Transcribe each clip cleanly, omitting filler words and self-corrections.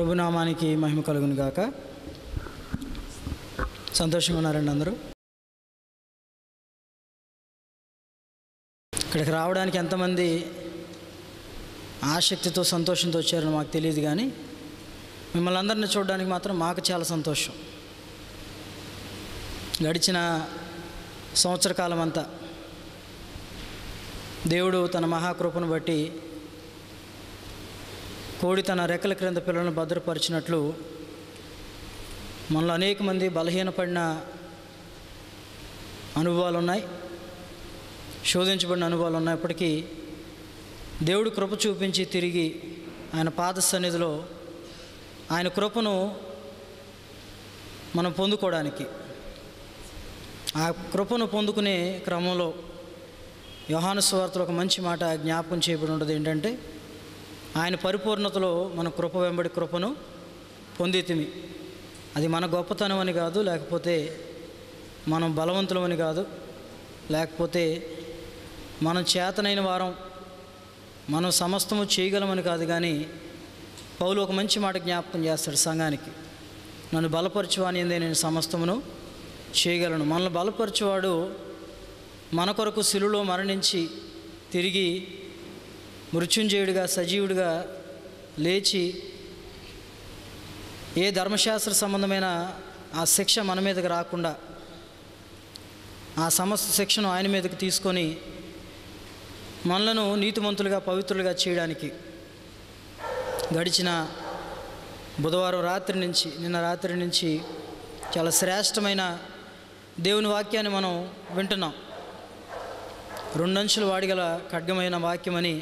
ప్రభునామానికి మహిమ కలుగును గాక. సంతోషంగా ఉన్నారండి అందరూ? ఇక్కడికి రావడానికి ఎంతమంది ఆసక్తితో సంతోషంతో వచ్చారని మాకు తెలియదు, కానీ మిమ్మల్ని అందరినీ చూడడానికి మాత్రం మాకు చాలా సంతోషం. గడిచిన సంవత్సర కాలం అంతా దేవుడు తన మహాకృపను బట్టి కోడి తన రెక్కల క్రింద పిల్లలను భద్రపరిచినట్లు మనలో అనేక మంది బలహీనపడిన అనుభవాలు ఉన్నాయి, శోధించబడిన అనుభవాలు ఉన్నప్పటికీ దేవుడు కృప చూపించి తిరిగి ఆయన పాద సన్నిధిలో ఆయన కృపను మనం పొందుకోవడానికి, ఆ కృపను పొందుకునే క్రమంలో యోహాను సువార్తలో ఒక మంచి మాట జ్ఞాపకం చేయబడి ఉంటుంది. ఏంటంటే, ఆయన పరిపూర్ణతలో మన కృప వెంబడి కృపను పొందితిమి. అది మన గొప్పతనం అని కాదు, లేకపోతే మనం బలవంతులమని కాదు, లేకపోతే మనం చేతనైన వారం, మనం సమస్తము చేయగలమని కాదు. కానీ పౌలు ఒక మంచి మాట జ్ఞాపకం చేస్తాడు సంఘానికి, నన్ను బలపరచువాని ఎందే నేను సమస్తమును చేయగలను. మనల్ని బలపరచువాడు మన కొరకు శిలువలో మరణించి తిరిగి మృత్యుంజయుడిగా సజీవుడిగా లేచి ఏ ధర్మశాస్త్ర సంబంధమైన ఆ శిక్ష మన మీదకి రాకుండా ఆ సమస్త శిక్షను ఆయన మీదకి తీసుకొని మనలను నీతిమంతులుగా పవిత్రులుగా చేయడానికి గడిచిన బుధవారం రాత్రి నుంచి నిన్న రాత్రి నుంచి చాలా శ్రేష్టమైన దేవుని వాక్యాన్ని మనం వింటున్నాం. రెండంచులు వాడిగల ఖడ్గమైన వాక్యమని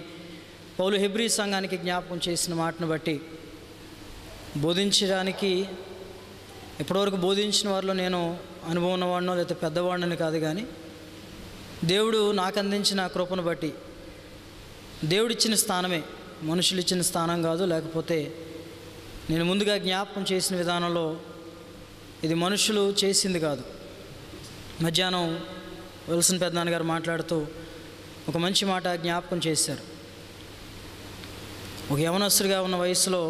పౌలు హెబ్రీ సంఘానికి జ్ఞాపకం చేసిన మాటను బట్టి బోధించడానికి, ఇప్పటివరకు బోధించిన వారిలో నేను అనుభవం ఉన్నవాడినో లేకపోతే పెద్దవాడిని కాదు, కానీ దేవుడు నాకు అందించిన కృపను బట్టి, దేవుడిచ్చిన స్థానమే, మనుషులు ఇచ్చిన స్థానం కాదు, లేకపోతే నేను ముందుగా జ్ఞాపకం చేసిన విధానంలో ఇది మనుషులు చేసింది కాదు. మధ్యాహ్నం విల్సన్ పెద్దనాన్నగారు మాట్లాడుతూ ఒక మంచి మాట జ్ఞాపకం చేశారు. ఒక యవనస్తుడిగా ఉన్న వయసులో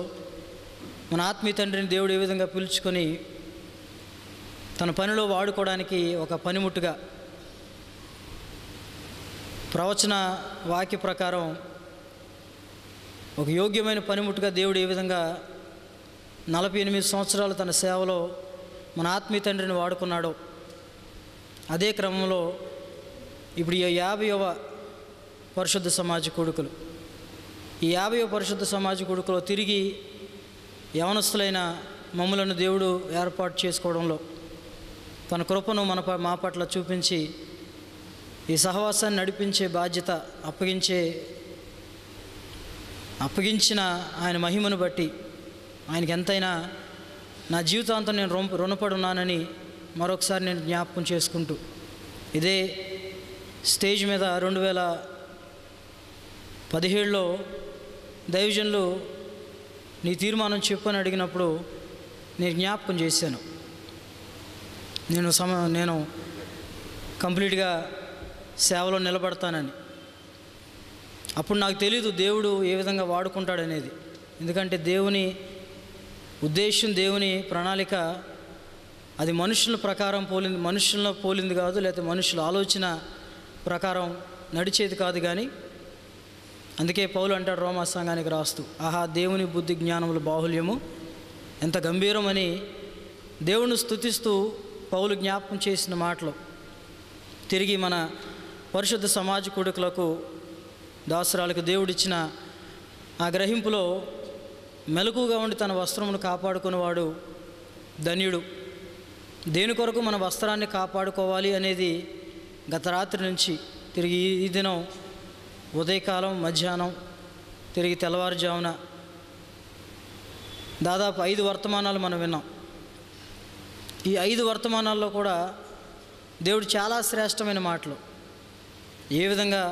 మన ఆత్మీయ తండ్రిని దేవుడు ఏ విధంగా పిలుచుకొని తన పనిలో వాడుకోవడానికి ఒక పనిముట్టుగా, ప్రవచన వాక్య ప్రకారం ఒక యోగ్యమైన పనిముట్టుగా దేవుడు ఏ విధంగా 48 సంవత్సరాలు తన సేవలో మన ఆత్మీయ తండ్రిని వాడుకున్నాడో, అదే క్రమంలో ఇప్పుడు ఈ 50వ పరిశుద్ధ సమాజ కొడుకులు, ఈ 50వ పరిశుద్ధ సమాజ కొడుకులో తిరిగి యవనస్తులైన మమ్ములను దేవుడు ఏర్పాటు చేసుకోవడంలో తన కృపను మా పట్ల చూపించి ఈ సహవాసాన్ని నడిపించే బాధ్యత అప్పగించిన ఆయన మహిమను బట్టి ఆయనకి ఎంతైనా నా జీవితాంతం నేను రుణపడి ఉన్నానని మరొకసారి నేను జ్ఞాపకం చేసుకుంటూ, ఇదే స్టేజ్ మీద 2017లో దైవజనులు నీ తీర్మానం చెప్పని అడిగినప్పుడు నేను జ్ఞాపకం చేశాను, నేను కంప్లీట్గా సేవలో నిలబడతానని. అప్పుడు నాకు తెలీదు దేవుడు ఏ విధంగా వాడుకుంటాడనేది. ఎందుకంటే దేవుని ఉద్దేశం, దేవుని ప్రణాళిక అది మనుషుల ప్రకారం మనుషుల్లో పోలింది కాదు, లేకపోతే మనుషుల ఆలోచన ప్రకారం నడిచేది కాదు. కానీ అందుకే పౌలు అంటాడు రోమా సంఘానికి రాస్తూ, ఆహా దేవుని బుద్ధి జ్ఞానముల బాహుల్యము ఎంత గంభీరమని దేవుని స్తుతిస్తూ పౌలు జ్ఞాపకం చేసిన మాటలు తిరిగి మన పరిశుద్ధ సమాజ కొడుకులకు, దాసరాలకు దేవుడిచ్చిన ఆ గ్రహింపులో మెలకుగా ఉండి తన వస్త్రమును కాపాడుకునేవాడు ధన్యుడు. దేని కొరకు మన వస్త్రాన్ని కాపాడుకోవాలి అనేది గత రాత్రి నుంచి తిరిగి ఈ దినం ఉదయకాలం, మధ్యాహ్నం, తిరిగి తెల్లవారుజామున దాదాపు 5 వర్తమానాలు మనం విన్నాం. ఈ 5 వర్తమానాల్లో కూడా దేవుడు చాలా శ్రేష్టమైన మాటలు, ఏ విధంగా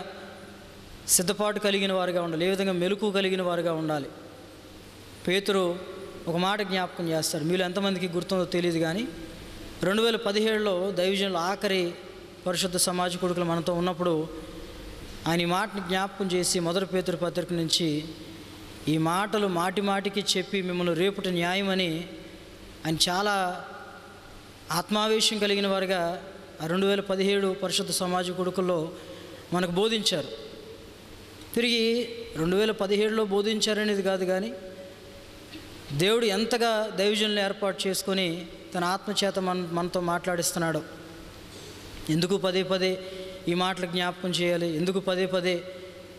సిద్ధపాటు కలిగిన వారుగా ఉండాలి, ఏ విధంగా మెలకు కలిగిన వారుగా ఉండాలి. పేతురు ఒక మాట జ్ఞాపకం చేస్తాడు, మీలో ఎంతమందికి గుర్తుందో తెలియదు, కానీ 2017లో దైవజనులు ఆఖరి పరిశుద్ధ సమాజ కొడుకులు మనతో ఉన్నప్పుడు ఆయన ఈ మాటని జ్ఞాపకం చేసి 1 పేతురు పత్రిక నుంచి ఈ మాటలు మాటి మాటికి చెప్పి మిమ్మల్ని రేపుటి న్యాయమని ఆయన చాలా ఆత్మావేశం కలిగిన వారుగా 2017 పరిశుద్ధ సమాజ కొడుకుల్లో మనకు బోధించారు. తిరిగి 2017లో బోధించారనేది కాదు, కానీ దేవుడు ఎంతగా దైవజనులను ఏర్పాటు చేసుకొని తన ఆత్మచేత మనతో మాట్లాడిస్తున్నాడు. ఎందుకు పదే పదే ఈ మాటలు జ్ఞాపకం చేయాలి, ఎందుకు పదే పదే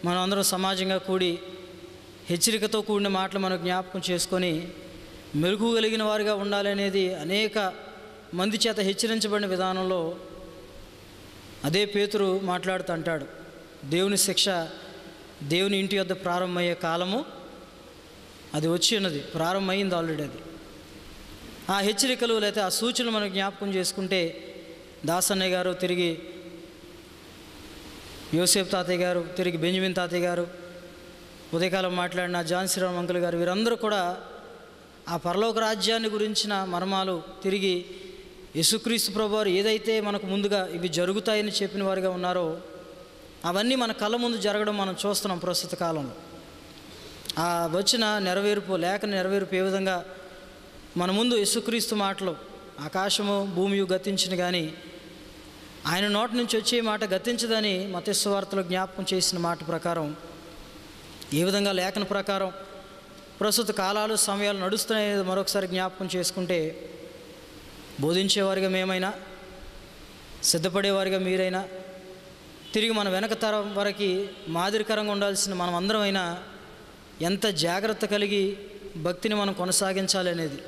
మనం అందరం సమాజంగా కూడి హెచ్చరికతో కూడిన మాటలు మనం జ్ఞాపకం చేసుకొని మెలకు కలిగిన వారిగా ఉండాలనేది అనేక మంది చేత హెచ్చరించబడిన విధానంలో అదే పేతురు మాట్లాడుతూ అంటాడు, దేవుని శిక్ష దేవుని ఇంటి వద్ద ప్రారంభమయ్యే కాలము అది వచ్చి ఉన్నది, ప్రారంభమైంది ఆల్రెడీ. అది ఆ హెచ్చరికలు లేకపోతే ఆ సూచనలు మనం జ్ఞాపకం చేసుకుంటే దాసన్నయ్య గారు, తిరిగి యోసేఫ్ తాతయ్య గారు, తిరిగి బెంజమిన్ తాతయ్య గారు, ఉదయకాలం మాట్లాడిన జాన్ శ్రీరామ్ అంకుల్ గారు, వీరందరూ కూడా ఆ పరలోక రాజ్యాన్ని గురించిన మర్మాలు, తిరిగి యేసుక్రీస్తు ప్రభువారు ఏదైతే మనకు ముందుగా ఇవి జరుగుతాయని చెప్పిన వారిగా ఉన్నారో అవన్నీ మన కళ్ళ ముందు జరగడం మనం చూస్తున్నాం ప్రస్తుత కాలంలో. ఆ వచ్చిన నెరవేర్పు, లేఖన నెరవేర్పు ఏ విధంగా మన ముందు యేసుక్రీస్తు మాటలు, ఆకాశము భూమియు గతించిన కానీ ఆయన నోటి నుంచి వచ్చే మాట గతించదని మత్తయి సువార్తలో జ్ఞాపకం చేసిన మాట ప్రకారం ఏ విధంగా లేఖన ప్రకారం ప్రస్తుత కాలాలు సమయాలు నడుస్తున్నాయనేది మరొకసారి జ్ఞాపకం చేసుకుంటే, బోధించేవారిగా మేమైనా, సిద్ధపడేవారిగా మీరైనా, తిరిగి మన వెనక తరం వరకు మాదిరికరంగా ఉండాల్సిన మనం అందరమైనా ఎంత జాగ్రత్త కలిగి భక్తిని మనం కొనసాగించాలి అనేది.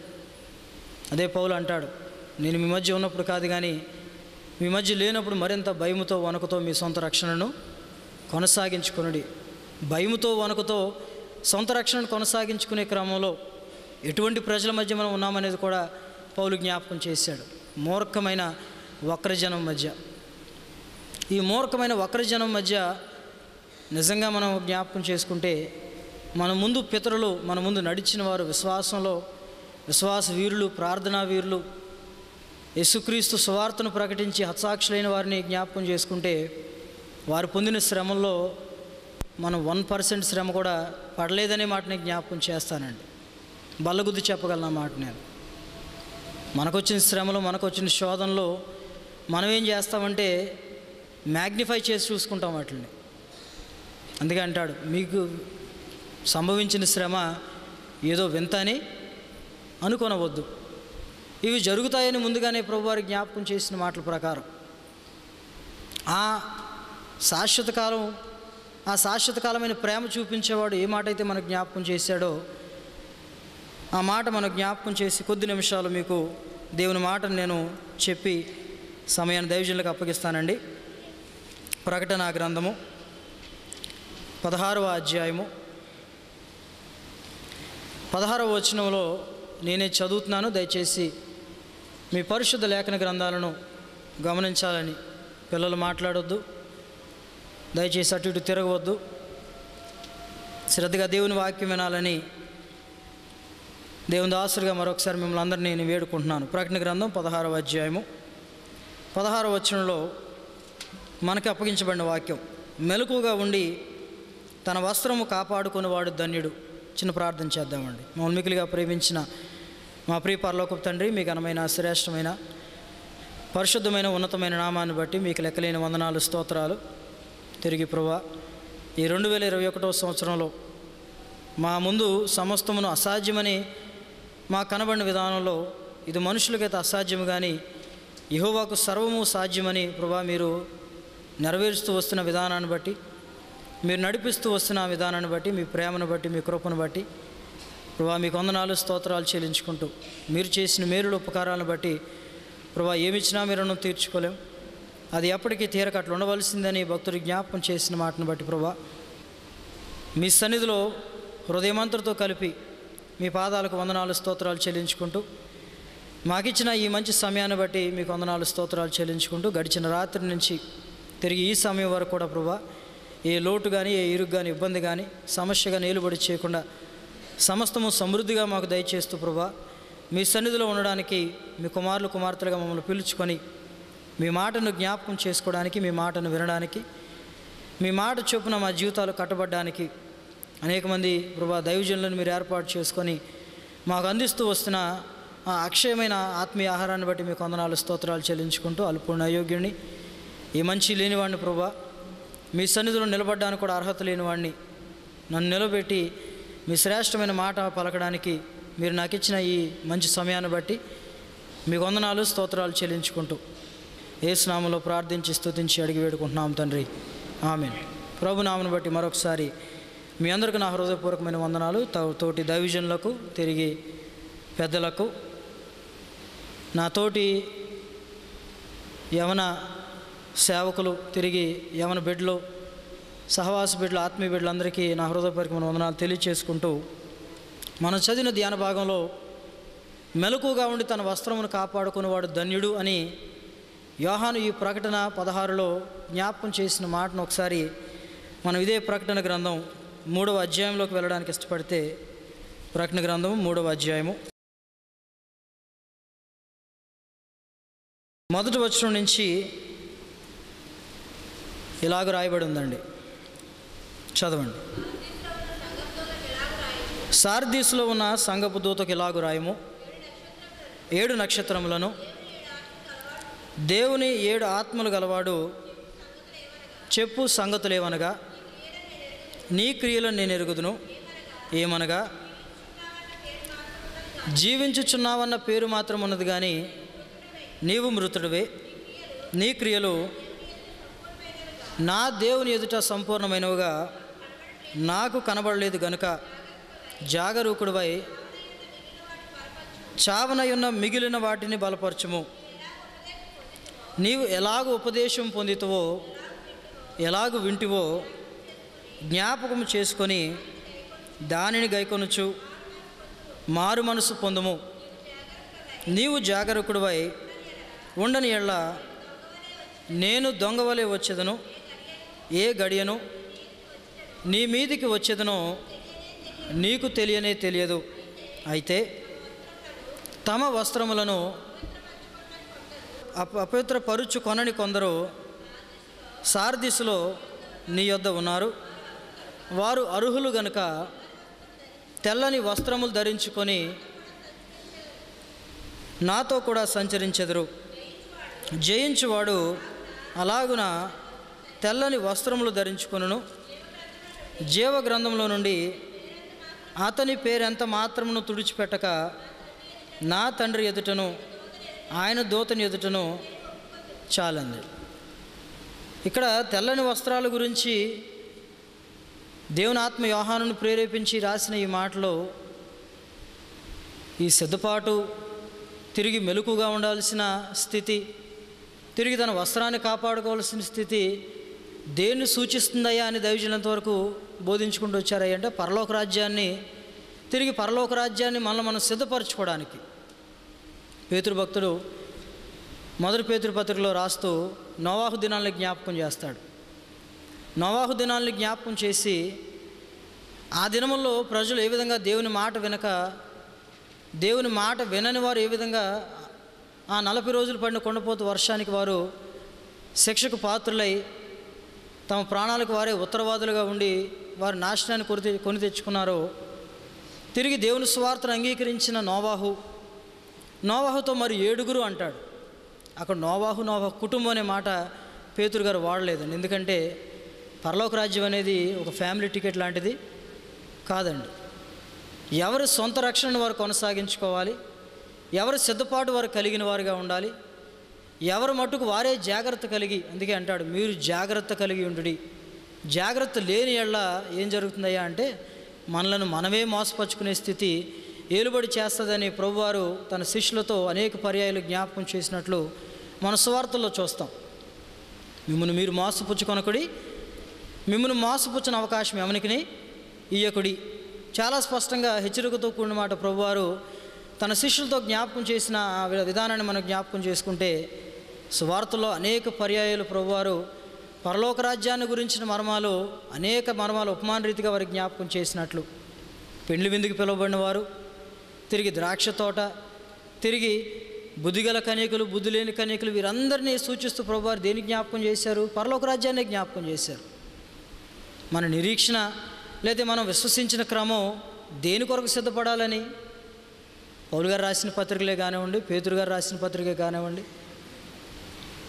అదే పౌలు అంటాడు, నేను మీ మధ్య ఉన్నప్పుడు కాదు కానీ మీ మధ్య లేనప్పుడు మరింత భయముతో వణుకుతో మీ సొంత రక్షణను కొనసాగించుకునడి. భయముతో వణుకుతో సొంత రక్షణను కొనసాగించుకునే క్రమంలో ఎటువంటి ప్రజల మధ్య మనం ఉన్నామనేది కూడా పౌలు జ్ఞాపకం చేశాడు. మూర్ఖమైన వక్రజనం మధ్య, ఈ మూర్ఖమైన వక్రజనం మధ్య నిజంగా మనం జ్ఞాపకం చేసుకుంటే మన ముందు పితరులు, మన ముందు నడిచిన వారు, విశ్వాసంలో విశ్వాస వీరులు, ప్రార్థనా వీరులు, యేసుక్రీస్తు సువార్తను ప్రకటించి హతసాక్షులైన వారిని జ్ఞాపకం చేసుకుంటే వారు పొందిన శ్రమల్లో మనం 1% శ్రమ కూడా పడలేదనే మాటని జ్ఞాపకం చేస్తానండి. బల్లగుద్ది చెప్పగలను ఆ మాట. నేను మనకొచ్చిన శ్రమలు, మనకొచ్చిన శోధనలో మనం ఏం చేస్తామంటే మ్యాగ్నిఫై చేసి చూసుకుంటాం వాటిని. అందుకే అంటాడు, మీకు సంభవించిన శ్రమ ఏదో వింత అని అనుకొనవద్దు, ఇవి జరుగుతాయని ముందుగానే ప్రభువారు జ్ఞాపకం చేసిన మాటల ప్రకారం ఆ శాశ్వతకాలమైన ప్రేమ చూపించేవాడు ఏ మాట అయితే మనకు జ్ఞాపకం చేశాడో ఆ మాట మనకు జ్ఞాపకం చేసి కొద్ది నిమిషాలు మీకు దేవుని మాటను నేను చెప్పి సమయాన్ని దైవజనులకు అప్పగిస్తానండి. ప్రకటన గ్రంథము 16వ అధ్యాయము 16వ వచనంలో నేనే చదువుతున్నాను. దయచేసి మీ పరిశుద్ధ లేఖన గ్రంథాలను గమనించాలని. పిల్లలు మాట్లాడొద్దు, దయచేసి అటు ఇటు తిరగవద్దు, శ్రద్ధగా దేవుని వాక్యం వినాలని దేవుని దాసులుగా మరొకసారి మిమ్మల్ని అందరినీ నేను వేడుకుంటున్నాను. ప్రకటన గ్రంథం 16వ అధ్యాయము 16వ వచనంలో మనకి అప్పగించబడిన వాక్యం, మెలకుగా ఉండి తన వస్త్రము కాపాడుకునేవాడు ధన్యుడు. చిన్న ప్రార్థన చేద్దామండి. మమ్మల్ని మిక్కిలిగా ప్రేమించిన మా ప్రియ పరలోకపు తండ్రి, మీ ఘనమైన శ్రేష్టమైన పరిశుద్ధమైన ఉన్నతమైన నామాన్ని బట్టి మీకు లెక్కలేని వందనాలు, స్తోత్రాలు. తిరిగి ప్రభువా, ఈ 2021వ సంవత్సరంలో మా ముందు సమస్తమును అసాధ్యమని మా కనబడిన విధానంలో ఇది మనుషులకైతే అసాధ్యము కానీ యెహోవాకు సర్వము సాధ్యమని ప్రభువా మీరు నెరవేరుస్తూ వస్తున్న విధానాన్ని బట్టి, మీరు నడిపిస్తూ వస్తున్న విధానాన్ని బట్టి, మీ ప్రేమను బట్టి, మీ కృపను బట్టి ప్రభువా మీకు వందనాలు, స్తోత్రాలు చెల్లించుకుంటూ మీరు చేసిన మేలుల ఉపకారాలను బట్టి ప్రభువా ఏమిచ్చినా మీరు తీర్చుకోలేం, అది ఎప్పటికీ తీరక అట్లా ఉండవలసిందని భక్తుడు జ్ఞాపకం చేసిన మాటను బట్టి ప్రభువా మీ సన్నిధిలో హృదయమంతటితో కలిపి మీ పాదాలకు వందనాలు, స్తోత్రాలు చెల్లించుకుంటూ మాకిచ్చిన ఈ మంచి సమయాన్ని బట్టి మీకు వందనాలు, స్తోత్రాలు చెల్లించుకుంటూ గడిచిన రాత్రి నుంచి తిరిగి ఈ సమయం వరకు కూడా ప్రభువా ఏ లోటు కానీ, ఏ ఇరుగు కానీ, ఇబ్బంది కానీ, సమస్యగా నిలుబడి చేయకుండా సమస్తము సమృద్ధిగా మాకు దయచేస్తూ ప్రభువా మీ సన్నిధిలో ఉండడానికి మీ కుమారులు, కుమార్తెలుగా మమ్మల్ని పిలుచుకొని మీ మాటను జ్ఞాపకం చేసుకోవడానికి, మీ మాటను వినడానికి, మీ మాట చొప్పున మా జీవితాలు కట్టబడ్డానికి అనేక మంది ప్రభా దైవజనులను మీరు ఏర్పాటు చేసుకొని మాకు అందిస్తూ వస్తున్న ఆ అక్షయమైన ఆత్మీయ ఆహారాన్ని బట్టి మీకు వందనాలు స్తోత్రాలు చెల్లించుకుంటూ అల్పూర్ణ అయోగ్యుడిని, ఈ మంచి లేనివాడిని ప్రభా, మీ సన్నిధిలో నిలబడ్డానికి కూడా అర్హత లేనివాడిని నన్ను నిలబెట్టి మీ శ్రేష్టమైన మాట పలకడానికి మీరు నాకు ఇచ్చిన ఈ మంచి సమయాన్ని బట్టి మీకు వందనాలు స్తోత్రాలు చెల్లించుకుంటూ యేసు నామములో ప్రార్థించి స్తుతించి అడిగి వేడుకుంటున్నాం తండ్రి, ఆమేన్. ప్రభు నామమును బట్టి మరొకసారి మీ అందరికీ నా హృదయపూర్వకమైన వందనాలు. తోటి దైవజనులకు, తిరిగి పెద్దలకు, నా తోటి యవన సేవకులు, తిరిగి యవన బిడ్డలు, సహవాస బిడ్డలు, ఆత్మీయ బిడ్డలందరికీ నా హృదయపూర్వకమైన వందనాలు తెలియచేసుకుంటూ, మనం చదివిన ధ్యాన భాగంలో మెలకుగా ఉండి తన వస్త్రమును కాపాడుకునేవాడు ధన్యుడు అని యోహాను ఈ ప్రకటన 16లో జ్ఞాపకం చేసిన మాటను ఒకసారి మనం ఇదే ప్రకటన గ్రంథం 3వ అధ్యాయంలోకి వెళ్ళడానికి ఇష్టపడితే, ప్రకటన గ్రంథం 3వ అధ్యాయము 1వ వచనం నుంచి ఇలాగ రాయబడి ఉందండి, చదవండి. సార్దీసులో ఉన్న సంఘపు దూతకు ఇలాగు రాయము, 7 నక్షత్రములను, దేవుని 7 ఆత్మలు గలవాడు చెప్పు సంగతులేవనగా, నీ క్రియలను నేను ఎరుగుదును. ఏమనగా, జీవించుచున్నావన్న పేరు మాత్రం ఉన్నది కానీ నీవు మృతుడివే. నీ క్రియలు నా దేవుని ఎదుట సంపూర్ణమైనవిగా నాకు కనబడలేదు గనుక జాగరూకుడివై చావనయున్న మిగిలిన వాటిని బలపరచుము. నీవు ఎలాగ ఉపదేశం పొందితువో, ఎలాగ వింటివో జ్ఞాపకం చేసుకొని దానిని గైకొనుచు మారు మనసు పొందుము. నీవు జాగరూకుడివై ఉండని ఎళ్ళ నేను దొంగవలే వచ్చేదను. ఏ గడియను నీ మీదికి వచ్చేదనో నీకు తెలియనే తెలియదు. అయితే తమ వస్త్రములను అపవిత్రపరుచు కొనని కొందరు సార్దీసులో నీ యొద్ద ఉన్నారు. వారు అర్హులు గనుక తెల్లని వస్త్రములు ధరించుకొని నాతో కూడా సంచరించెదరు. జయించువాడు అలాగున తెల్లని వస్త్రములు ధరించుకొనును. జీవ గ్రంథంలో నుండి అతని పేరెంత మాత్రమును తుడిచిపెట్టక నా తండ్రి ఎదుటను ఆయన దూతని ఎదుటను చాలంది. ఇక్కడ తెల్లని వస్త్రాల గురించి దేవుని ఆత్మ యోహానును ప్రేరేపించి రాసిన ఈ మాటలో ఈ సిద్ధపాటు, తిరిగి మెలకుగా ఉండాల్సిన స్థితి, తిరిగి తన వస్త్రాన్ని కాపాడుకోవాల్సిన స్థితి దేన్ని సూచిస్తుందయ్యా అని దైవజనులంత వరకు బోధించుకుంటూ వచ్చారయ్య అంటే పరలోక రాజ్యాన్ని, తిరిగి పరలోక రాజ్యాన్ని మనం సిద్ధపరచుకోవడానికి. పేతురు భక్తుడు 1 పేతురు పత్రికలో రాస్తూ నోవాహు దినాల్ని జ్ఞాపకం చేస్తాడు. నోవాహు దినాల్ని జ్ఞాపకం చేసి ఆ దినముల్లో ప్రజలు ఏ విధంగా దేవుని మాట వినక, దేవుని మాట వినని వారు ఏ విధంగా ఆ 40 రోజులు పడిన కొండపోతు వర్షానికి వారు శిక్షకు పాత్రులై తమ ప్రాణాలకు వారే ఉత్తరవాదులుగా ఉండి వారు నాశనాన్ని కొని తెచ్చుకున్నారో, తిరిగి దేవుని సువార్తను అంగీకరించిన నోవాహుతో మరి 7 అంటాడు. అక్కడ నోవాహు కుటుంబం అనే మాట పేతురు గారు వాడలేదండి. ఎందుకంటే పరలోక రాజ్యం అనేది ఒక ఫ్యామిలీ టికెట్ లాంటిది కాదండి. ఎవరి సొంత రక్షణను వారు కొనసాగించుకోవాలి, ఎవరి సిద్ధపాటు వారు కలిగిన వారుగా ఉండాలి, ఎవరి మట్టుకు వారే జాగ్రత్త కలిగి, అందుకే అంటాడు మీరు జాగ్రత్త కలిగి ఉండుడి. జాగ్రత్త లేని ఎళ్ళ ఏం జరుగుతుందయ్యా అంటే మనలను మనమే మోసపరుచుకునే స్థితి ఏలుబడి చేస్తుందని ప్రభువారు తన శిష్యులతో అనేక పర్యాయాలు జ్ఞాపకం చేసినట్లు మన సువార్తల్లో చూస్తాం. మిమ్మల్ని మీరు మోసపుచ్చుకొనకుడి, మిమ్మల్ని మోసపుచ్చిన అవకాశం ఎవరికి ఇయ్యకుడి. చాలా స్పష్టంగా హెచ్చరికతో కూడిన మాట ప్రభువారు తన శిష్యులతో జ్ఞాపకం చేసిన విధానాన్ని మనం జ్ఞాపకం చేసుకుంటే, సువార్తలో అనేక పర్యాయాలు ప్రభువారు పరలోక రాజ్యాన్ని గురించిన మర్మాలు, అనేక మర్మాలు ఉపమాన రీతిగా వారికి జ్ఞాపకం చేసినట్లు, పెండ్లి విందుకు పిలువబడిన వారు, తిరిగి ద్రాక్ష తోట, తిరిగి బుద్ధిగల కన్యకులు, బుద్ధి లేని కన్యకులు, వీరందరినీ సూచిస్తూ ప్రభువారు దేని జ్ఞాపకం చేశారు? పరలోక రాజ్యాన్ని జ్ఞాపకం చేశారు. మన నిరీక్షణ లేదా మనం విశ్వసించిన క్రమం దేని కొరకు సిద్ధపడాలని పౌలు గారు రాసిన పత్రికలే కానివ్వండి, పేతురు గారు రాసిన పత్రికే కానివ్వండి,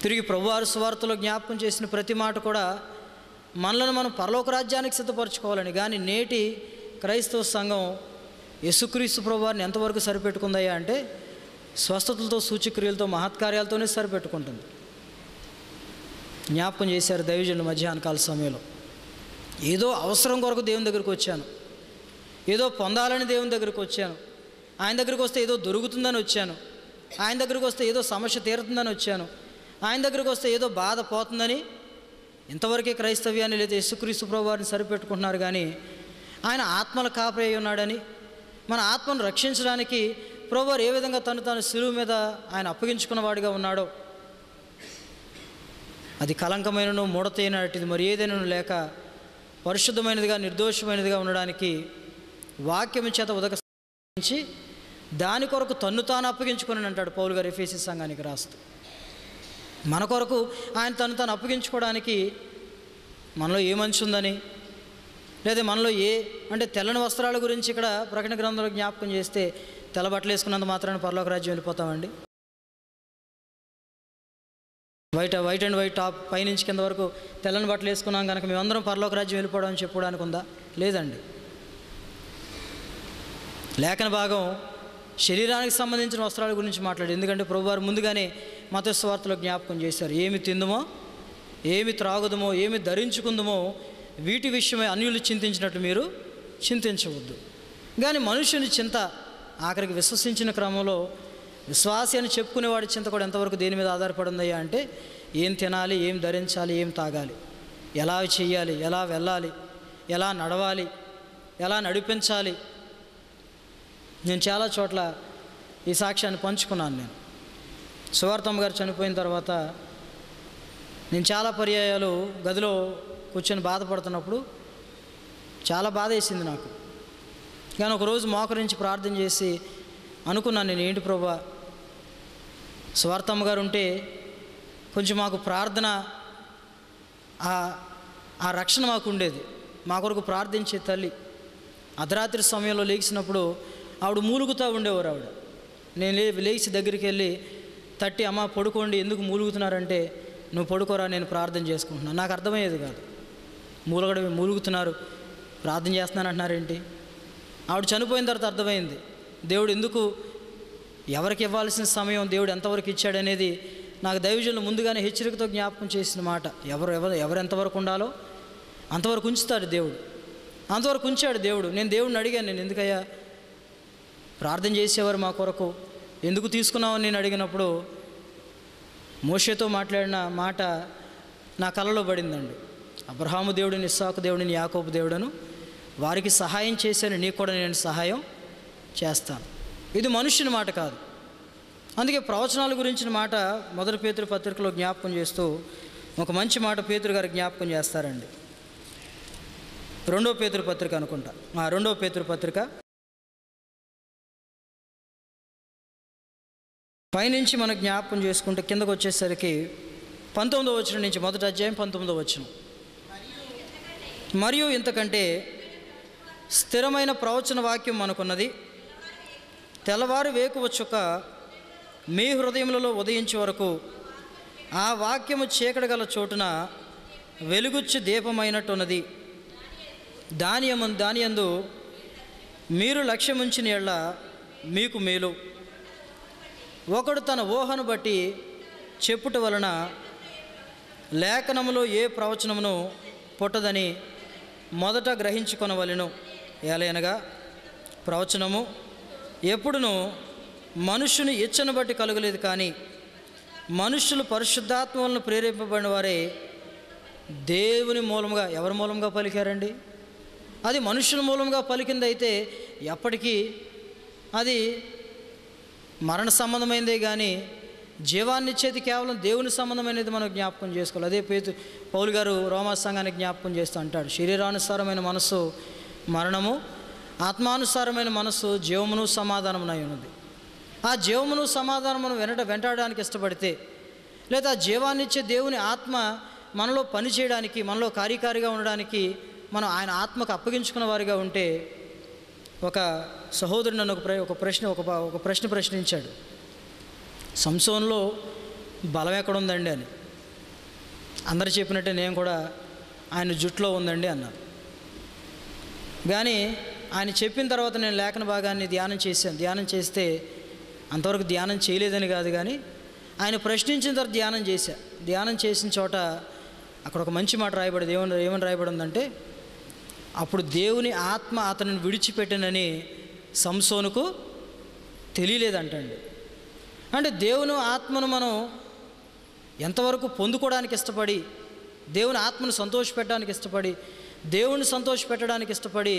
తిరిగి ప్రభువారు సువార్తలో జ్ఞాపకం చేసిన ప్రతి మాట కూడా మనలను మనం పరలోక రాజ్యానికి సిద్ధపరచుకోవాలని. కానీ నేటి క్రైస్తవ సంఘం యేసుక్రీస్తు ప్రభువారిని ఎంతవరకు సరిపెట్టుకుందయ్యా అంటే స్వస్థతలతో, సూచక్రియలతో, మహత్కార్యాలతోనే సరిపెట్టుకుంటుంది. జ్ఞాపకం చేశారు దైవజనులు మధ్యాహ్న కాల సమయంలో, ఏదో అవసరం కొరకు దేవుని దగ్గరికి వచ్చాను, ఏదో పొందాలని దేవుని దగ్గరికి వచ్చాను, ఆయన దగ్గరికి వస్తే ఏదో దొరుకుతుందని వచ్చాను, ఆయన దగ్గరికి వస్తే ఏదో సమస్య తీరుతుందని వచ్చాను, ఆయన దగ్గరికి వస్తే ఏదో బాధ పోతుందని ఇంతవరకే క్రైస్తవ్యాన్ని లేదా యేసుక్రీస్తు ప్రభువారిని సరిపెట్టుకుంటున్నారు. కానీ ఆయన ఆత్మల కాపరి అయి ఉన్నాడని, మన ఆత్మను రక్షించడానికి ప్రభువారు ఏ విధంగా తను శిలువ మీద ఆయన అప్పగించుకున్నవాడిగా ఉన్నాడో, అది కలంకమైనను ముడతైనటిది మరి ఏదైనా లేక పరిశుద్ధమైనదిగా, నిర్దోషమైనదిగా ఉండడానికి వాక్యం చేత ఉదకించి దాని కొరకు తన్ను తాను అప్పగించుకొని అంటాడు పౌలు గారు ఎఫెసీ సంఘానికి రాస్తూ. మన కొరకు ఆయన తను అప్పగించుకోవడానికి మనలో ఏ మంచి ఉందని, లేదా మనలో అంటే తెల్లని వస్త్రాల గురించి ఇక్కడ ప్రకటన గ్రంథంలో జ్ఞాపకం చేస్తే తెల్ల బట్టలు వేసుకున్నంత మాత్రాన పరలోక రాజ్యం వెళ్ళిపోతామండి? వైట్ అండ్ వైట్ టాప్ పైనుంచి కింద వరకు తెల్లని బట్టలు వేసుకున్నాం కనుక మేమందరం పరలోక రాజ్యం వెళ్ళిపోవడం అని చెప్పుకోవడానికి ఉందా? లేదండి. లేఖన భాగం శరీరానికి సంబంధించిన వస్త్రాల గురించి మాట్లాడు. ఎందుకంటే ప్రభువారు ముందుగానే మత్తయి సువార్తలో జ్ఞాపకం చేశారు, ఏమి తిందుమో, ఏమి త్రాగుదమో, ఏమి ధరించుకుందుమో వీటి విషయమై అన్యులు చింతించినట్లు మీరు చింతించవద్దు. కానీ మనుషుని చింత ఆఖరికి విశ్వసించిన క్రమంలో విశ్వాసి అని చెప్పుకునేవాడి చింత కూడా ఎంతవరకు దేని మీద ఆధారపడి ఉందయ్యా అంటే ఏం తినాలి, ఏం ధరించాలి, ఏం తాగాలి, ఎలా చేయాలి, ఎలా వెళ్ళాలి, ఎలా నడవాలి, ఎలా నడిపించాలి. నేను చాలా చోట్ల ఈ సాక్ష్యాన్ని పంచుకున్నాను. నేను సువార్తమ్మ గారు చనిపోయిన తర్వాత నేను చాలా పర్యాయాలు గదిలో కూర్చొని బాధపడుతున్నప్పుడు చాలా బాధ వేసింది నాకు. కానీ ఒకరోజు మోకరించి ప్రార్థన చేసి అనుకున్నాను, నేను ఏంటి ప్రభువా, సువార్తమ్మ గారు ఉంటే కొంచెం మాకు ప్రార్థన ఆ రక్షణ మాకు ఉండేది. మా కొరకు ప్రార్థించే తల్లి. అర్ధరాత్రి సమయంలో లేచినప్పుడు ఆవిడ మూలుగుతూ ఉండేవారు. నేను లేచి దగ్గరికి వెళ్ళి తట్టి, అమ్మ పడుకోండి, ఎందుకు మూలుగుతున్నారంటే, నువ్వు పడుకోరా, నేను ప్రార్థన చేసుకుంటున్నాను. నాకు అర్థమయ్యేది కాదు, మూలుగుతున్నారు, ప్రార్థన చేస్తున్నాను అంటున్నారేంటి. ఆవిడ చనిపోయిన తర్వాత అర్థమైంది దేవుడు ఎందుకు, ఎవరికి ఇవ్వాల్సిన సమయం దేవుడు ఎంతవరకు ఇచ్చాడనేది నాకు దైవజనులు ముందుగానే హెచ్చరికతో జ్ఞాపకం చేసిన మాట. ఎవరు ఎంతవరకు ఉండాలో అంతవరకు ఉంచుతాడు దేవుడు, అంతవరకు ఉంచాడు దేవుడు. నేను దేవుడిని అడిగాను, నేను ఎందుకయ్యా ప్రార్థన చేసేవారు మా కొరకు ఎందుకు తీసుకున్నామని నేను అడిగినప్పుడు మోషేతో మాట్లాడిన మాట నా కలలో పడిందండి. అబ్రహాము దేవుడిని, ఇస్సాకు దేవుడిని, యాకోబు దేవుడను వారికి సహాయం చేశాను, నీకు కూడా నేను సహాయం చేస్తాను. ఇది మనుష్యుని మాట కాదు. అందుకే ప్రవచనాల గురించిన మాట మొదటి పేతురు పత్రికలో జ్ఞాపకం చేస్తూ ఒక మంచి మాట పేతురు గారు జ్ఞాపకం చేస్తారండి. రెండో పేతురు పత్రిక అనుకుంటా, రెండో పేతురు పత్రిక పైనుంచి మనం జ్ఞాపకం చేసుకుంటే కిందకు వచ్చేసరికి 19వ వచనం నుంచి, మొదటి అధ్యాయం 19వ వచనం. మరియు ఇంతకంటే స్థిరమైన ప్రవచన వాక్యం మనకున్నది, తెల్లవారు వేకువ చుక్క మీ హృదయములలో ఉదయించే వరకు ఆ వాక్యము చీకటి గల చోటున వెలుగుచ్చు దీపమైనట్టున్నది. దాని యందు మీరు లక్ష్యముంచిన యెడల మీకు మేలు. ఒకడు తన ఊహను బట్టి చెప్పుట వలన లేఖనములో ఏ ప్రవచనమును పుట్టదని మొదట గ్రహించుకొనవలెను. ఏలయనగా ప్రవచనము ఎప్పుడునూ మనుష్యుని ఇచ్చను బట్టి కలుగలేదు, కానీ మనుష్యులు పరిశుద్ధాత్మ వలన ప్రేరేపింపబడిన వారే దేవుని మూలంగా, ఎవరి మూలంగా పలికారండి? అది మనుష్యుల మూలంగా పలికింది అయితే ఎప్పటికీ అది మరణ సంబంధమైనదే, కానీ జీవాన్నిచ్చేది కేవలం దేవుని సంబంధమైనది మనం జ్ఞాపకం చేసుకోవాలి. అదే పౌలు గారు రోమా సంఘానికి జ్ఞాపకం చేస్తూ అంటాడు, శరీరానుసారమైన మనస్సు మరణము, ఆత్మానుసారమైన మనస్సు జీవమును సమాధానమునై ఉన్నది. ఆ జీవమును సమాధానమును వెంటాడడానికి ఇష్టపడితే, లేదా జీవాన్నిచ్చే దేవుని ఆత్మ మనలో పనిచేయడానికి, మనలో కార్యకారిగా ఉండడానికి మనం ఆయన ఆత్మకు అప్పగించుకున్న వారిగా ఉంటే, ఒక సహోదరుడు నన్ను ఒక ప్రశ్న ప్రశ్నించాడు, సంసోన్లో బలం ఎక్కడుందండి అని. అందరు చెప్పినట్టే నేను కూడా ఆయన జుట్టులో ఉందండి అన్నాను. కానీ ఆయన చెప్పిన తర్వాత నేను లేఖన భాగాన్ని ధ్యానం చేస్తే అంతవరకు ధ్యానం చేయలేదని కాదు, కానీ ఆయన ప్రశ్నించిన తర్వాత ధ్యానం చేసిన చోట అక్కడ ఒక మంచి మాట రాయబడింది. ఏమని రాయబడి ఉందంటే, అప్పుడు దేవుని ఆత్మ అతనిని విడిచిపెట్టినని సంసోనుకు తెలియలేదంటండి. అంటే దేవుని ఆత్మను మనం ఎంతవరకు పొందుకోవడానికి ఇష్టపడి, దేవుని ఆత్మను సంతోషపెట్టడానికి ఇష్టపడి, దేవుని సంతోషపెట్టడానికి ఇష్టపడి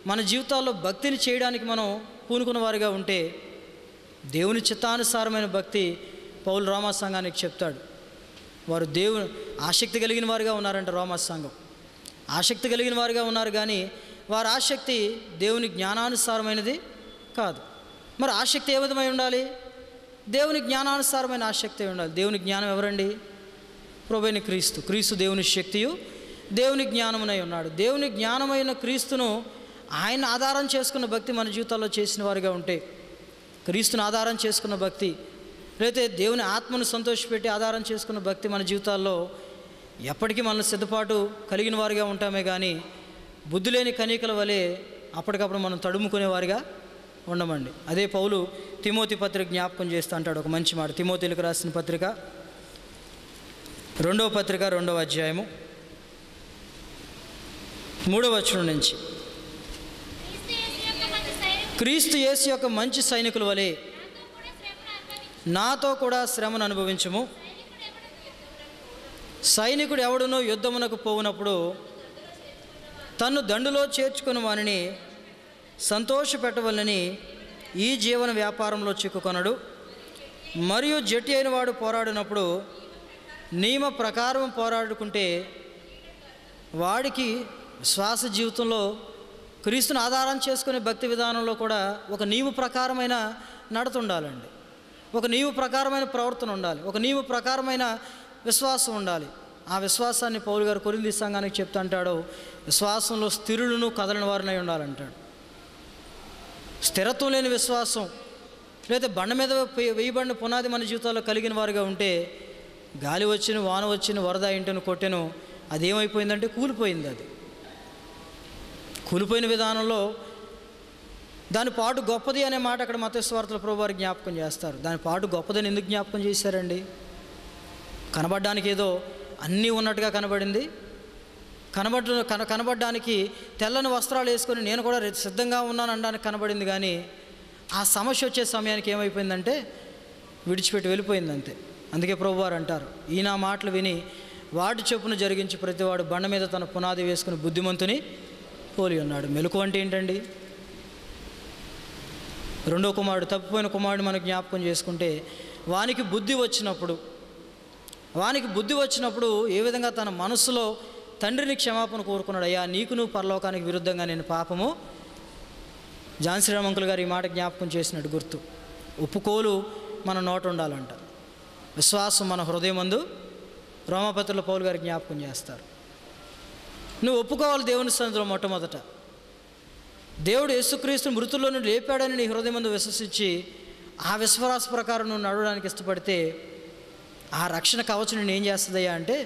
మన జీవితాల్లో భక్తిని చేయడానికి మనం పూనుకున్న వారిగా ఉంటే, దేవుని చిత్తానుసారమైన భక్తి పౌలు రోమా సంఘానికి చెప్తాడు. వారు దేవుని ఆసక్తి కలిగిన వారుగా ఉన్నారంట. రోమా సంఘం ఆసక్తి కలిగిన వారుగా ఉన్నారు, కానీ వారి ఆసక్తి దేవుని జ్ఞానానుసారమైనది కాదు. మరి ఆసక్తి ఏ విధమై ఉండాలి? దేవుని జ్ఞానానుసారమైన ఆసక్తి ఉండాలి. దేవుని జ్ఞానం ఎవరండి? ప్రభువైన క్రీస్తు. క్రీస్తు దేవుని శక్తియు దేవుని జ్ఞానమునై ఉన్నాడు. దేవుని జ్ఞానమైన క్రీస్తును ఆయన ఆధారం చేసుకున్న భక్తి మన జీవితాల్లో చేసిన వారిగా ఉంటే, క్రీస్తుని ఆధారం చేసుకున్న భక్తి, లేకపోతే దేవుని ఆత్మను సంతోషపెట్టి ఆధారం చేసుకున్న భక్తి మన జీవితాల్లో ఎప్పటికీ మనల్ని సిద్ధపాటు కలిగిన వారిగా ఉంటామే, కానీ బుద్ధి లేని కణికల వలె అప్పటికప్పుడు మనం తడుముకునే వారిగా ఉండమండి. అదే పౌలు తిమోతి పత్రిక జ్ఞాపకం చేస్తూ అంటాడు ఒక మంచి మాట. తిమోతిలకు రాసిన పత్రిక 2వ పత్రిక 2వ అధ్యాయము 3వ వచనం నుంచి, క్రీస్తు యేసు యొక్క మంచి సైనికుల వలె నాతో కూడా శ్రమను అనుభవించుము. సైనికుడు ఎవడునో యుద్ధమునకు పోవునప్పుడు తన్ను దండులో చేర్చుకుని వానిని సంతోషపెట్టవలనని ఈ జీవన వ్యాపారంలో చిక్కుకొనడు. మరియు జట్టి అయిన వాడు పోరాడినప్పుడు నియమ ప్రకారం పోరాడుకుంటే వాడికి శ్వాస జీవితంలో క్రీస్తుని ఆధారం చేసుకునే భక్తి విధానంలో కూడా ఒక నియమ ప్రకారమైన నడత ఉండాలండి. ఒక నియమ ప్రకారమైన ప్రవర్తన ఉండాలి. ఒక నియమ ప్రకారమైన విశ్వాసం ఉండాలి. ఆ విశ్వాసాన్ని పౌలు గారు కొరింథీ సంఘానికి చెప్తా అంటాడు, విశ్వాసంలో స్థిరులను కదలని వారినై ఉండాలంటాడు. స్థిరత్వం లేని విశ్వాసం, లేదా బండ మీద వేయబడిన పునాది మన జీవితాల్లో కలిగిన వారుగా ఉంటే, గాలి వచ్చిన వాన వచ్చిన వరద ఇంటిని కొట్టెను, అదేమైపోయిందంటే కూలిపోయింది. అది కూలిపోయిన విధానంలో దాని పాటు గొప్పది అనే మాట అక్కడ మత్తయి సువార్తలో ప్రభువారు జ్ఞాపకం చేస్తారు. దాని పాటు గొప్పదని ఎందుకు జ్ఞాపకం చేశారండి? కనబడడానికి ఏదో అన్నీ ఉన్నట్టుగా కనబడింది. కనబడడానికి తెల్లని వస్త్రాలు వేసుకొని నేను కూడా సిద్ధంగా ఉన్నాను అనడానికి కనబడింది, కానీ ఆ సమస్య వచ్చే సమయానికి ఏమైపోయిందంటే విడిచిపెట్టి వెళ్ళిపోయింది అంతే. అందుకే ప్రభువారు అంటారు, ఈ నా మాటలు విని వాటి చొప్పున జరిగించి ప్రతివాడు బండ మీద తన పునాది వేసుకుని బుద్ధిమంతుని పోలి ఉన్నాడు. మెలకు అంటే ఏంటండి? రెండో కుమారుడు, తప్పిపోయిన కుమారుడు మనకు జ్ఞాపకం చేసుకుంటే, వానికి బుద్ధి వచ్చినప్పుడు ఏ విధంగా తన మనస్సులో తండ్రిని క్షమాపణ కోరుకున్నాడు. అయ్యా, నీకు నువ్వు పరలోకానికి విరుద్ధంగా నేను పాపము. ఝాన్సీరామ్ అంకుల్ గారు ఈ మాట జ్ఞాపకం చేసినట్టు గుర్తు. ఒప్పుకోలు మన నోట ఉండాలంట. విశ్వాసం మన హృదయమందు రోమాపత్రికలో పౌలు గారు జ్ఞాపకం చేస్తారు. నువ్వు ఒప్పుకోవాలి దేవుని సన్నిధిలో. మొట్టమొదట దేవుడు యేసుక్రీస్తుని మృతుల్లో నుండి లేపాడని నీ హృదయమందు విశ్వసించి ఆ విశ్వాస ప్రకారం నువ్వు నడవడానికి ఇష్టపడితే, ఆ రక్షణ కవచం నేను ఏం చేస్తుందయ్యా అంటే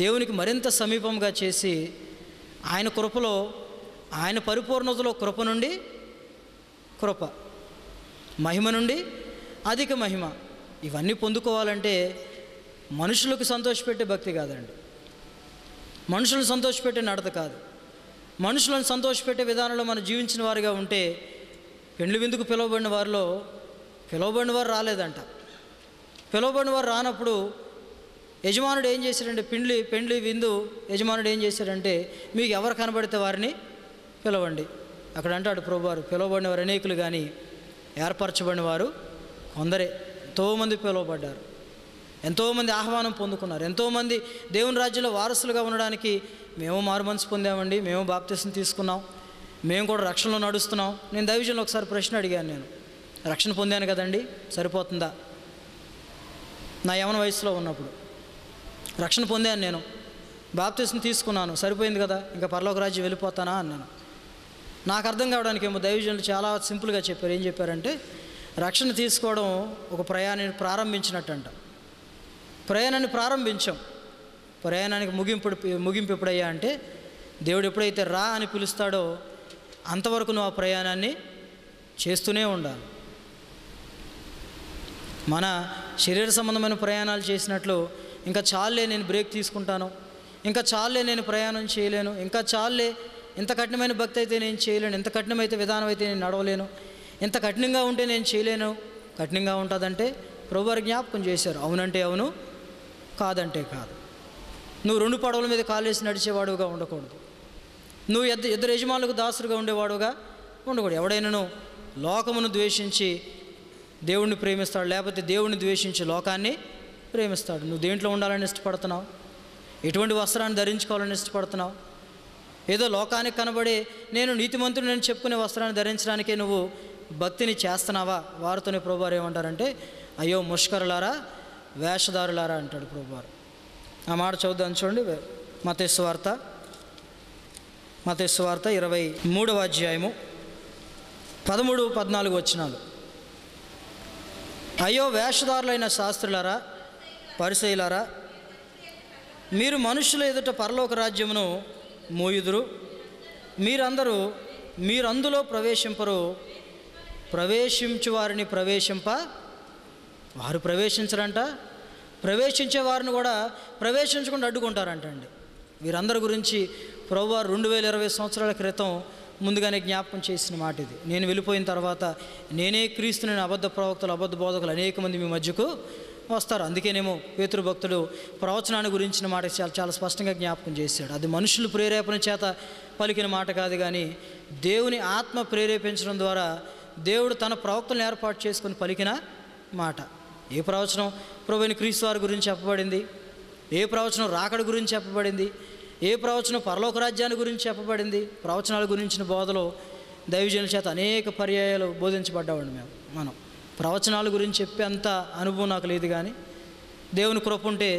దేవునికి మరింత సమీపంగా చేసి ఆయన కృపలో, ఆయన పరిపూర్ణతలో కృప నుండి కృప, మహిమ నుండి అధిక మహిమ, ఇవన్నీ పొందుకోవాలంటే మనుషులకు సంతోషపెట్టే భక్తి కాదండి, మనుషులను సంతోషపెట్టే నడత కాదు. మనుషులను సంతోషపెట్టే విధానంలో మనం జీవించిన వారిగా ఉంటే, పెండ్లి విందుకు పిలువబడిన వారు రాలేదంట. పిలువబడిన వారు రానప్పుడు యజమానుడు ఏం చేశాడంటే, పెండ్లి విందు యజమానుడు ఏం చేశాడంటే, మీకు ఎవరు కనబడితే వారిని పిలవండి. అక్కడ అంటాడు ప్రభువారు, పిలువబడిన వారు అనేకులు కానీ ఏర్పరచబడిన వారు కొందరే. ఎంతోమంది పిలువబడ్డారు, ఎంతోమంది ఆహ్వానం పొందుకున్నారు, ఎంతోమంది దేవుని రాజ్యంలో వారసులుగా ఉండడానికి మేము మారు మనసు పొందామండి, మేము బాప్తిసం తీసుకున్నాం, మేము కూడా రక్షణలో నడుస్తున్నాం. నేను దైవజనులు ఒకసారి ప్రశ్న అడిగాను, నేను రక్షణ పొందాను కదండి, సరిపోతుందా? నా యవన వయసులో ఉన్నప్పుడు రక్షణ పొందాను నేను, బాప్తిస్మం తీసుకున్నాను, సరిపోయింది కదా, ఇంకా పరలోక రాజ్యం వెళ్ళిపోతానా అన్నాను. నాకు అర్థం కావడానికి ఏమో దైవజనులు చాలా సింపుల్గా చెప్పారు. ఏం చెప్పారంటే, రక్షణ తీసుకోవడం ఒక ప్రయాణాన్ని ప్రారంభించినట్టంట. ప్రయాణాన్ని ప్రారంభించాం, ప్రయాణానికి ముగింపు ఎప్పుడయ్యా అంటే, దేవుడు ఎప్పుడైతే రా అని పిలుస్తాడో అంతవరకు నువ్వు ఆ ప్రయాణాన్ని చేస్తూనే ఉండాలి. మన శరీర సంబంధమైన ప్రయాణాలు చేసినట్లు ఇంకా చాలే నేను బ్రేక్ తీసుకుంటాను, ఇంకా చాలే నేను ప్రయాణం చేయలేను, ఇంకా చాలే ఇంత కఠినమైన భక్తి అయితే నేను చేయలేను, ఇంత కఠినమైతే విధానం అయితే నేను నడవలేను, ఇంత కఠినంగా ఉంటే నేను చేయలేను. కఠినంగా ఉంటుందంటే ప్రభువారు జ్ఞాపకం చేశారు. అవునంటే అవును, కాదంటే కాదు. నువ్వు 2 పడవల మీద కాలేసి నడిచేవాడుగా ఉండకూడదు. నువ్వు ఇద్దరు యజమానులకు దాసుడుగా ఉండేవాడుగా ఉండకూడదు. ఎవడైనాను లోకమును ద్వేషించి దేవుణ్ణి ప్రేమిస్తాడు, లేకపోతే దేవుణ్ణి ద్వేషించి లోకాన్ని ప్రేమిస్తాడు. నువ్వు దేంట్లో ఉండాలని ఇష్టపడుతున్నావు? ఎటువంటి వస్త్రాన్ని ధరించుకోవాలని ఇష్టపడుతున్నావు? ఏదో లోకానికి కనబడే నేను నీతిమంతుడు నేను చెప్పుకునే వస్త్రాన్ని ధరించడానికే నువ్వు భక్తిని చేస్తున్నావా? వారితోనే ప్రభువారు ఏమంటారంటే, అయ్యో ముష్కరులారా, వేషధారులారా అంటాడు ప్రభువారు. ఆ మాట చదువుదాం చూడండి. మత్తయి సువార్త 23వ అధ్యాయము 13-14 వచనాలు. అయ్యో వేషధారులైన శాస్త్రులారా, పరిసయ్యులారా, మీరు మనుషుల ఎదుట పరలోక రాజ్యమును మోయుదురు, మీరందులో ప్రవేశింపరు, ప్రవేశించు వారిని వారు ప్రవేశించరంట, ప్రవేశించే వారిని కూడా ప్రవేశించకుండా అడ్డుకుంటారంటండి. వీరందరి గురించి ప్రభువారు 2020 సంవత్సరాల క్రితం ముందుగానే జ్ఞాపకం చేసిన మాట ఇది. నేను వెళ్ళిపోయిన తర్వాత నేనే క్రీస్తుని, అబద్ధ ప్రవక్తలు, అబద్ధ బోధకులు అనేక మంది మీ మధ్యకు వస్తారు. అందుకేనేమో పేతురు భక్తుడు ప్రవచనాన్ని గురించిన మాట చాలా స్పష్టంగా జ్ఞాపకం చేశాడు. అది మనుషులు ప్రేరేపణ చేత పలికిన మాట కాదు, కానీ దేవుని ఆత్మ ప్రేరేపించడం ద్వారా దేవుడు తన ప్రవక్తలను ఏర్పాటు చేసుకొని పలికిన మాట. ఏ ప్రవచనం ప్రభువైన క్రీస్తు వారి గురించి చెప్పబడింది, ఏ ప్రవచనం రాకడ గురించి చెప్పబడింది, ఏ ప్రవచనం పరలోక రాజ్యాన్ని గురించి చెప్పబడింది. ప్రవచనాల గురించిన బోధలో దైవజనుల చేత అనేక పర్యాయాలు బోధించబడ్డామండి. మనం ప్రవచనాల గురించి చెప్పే అంత అనుభవం నాకు లేదు, కానీ దేవుని కృప ఉంటే,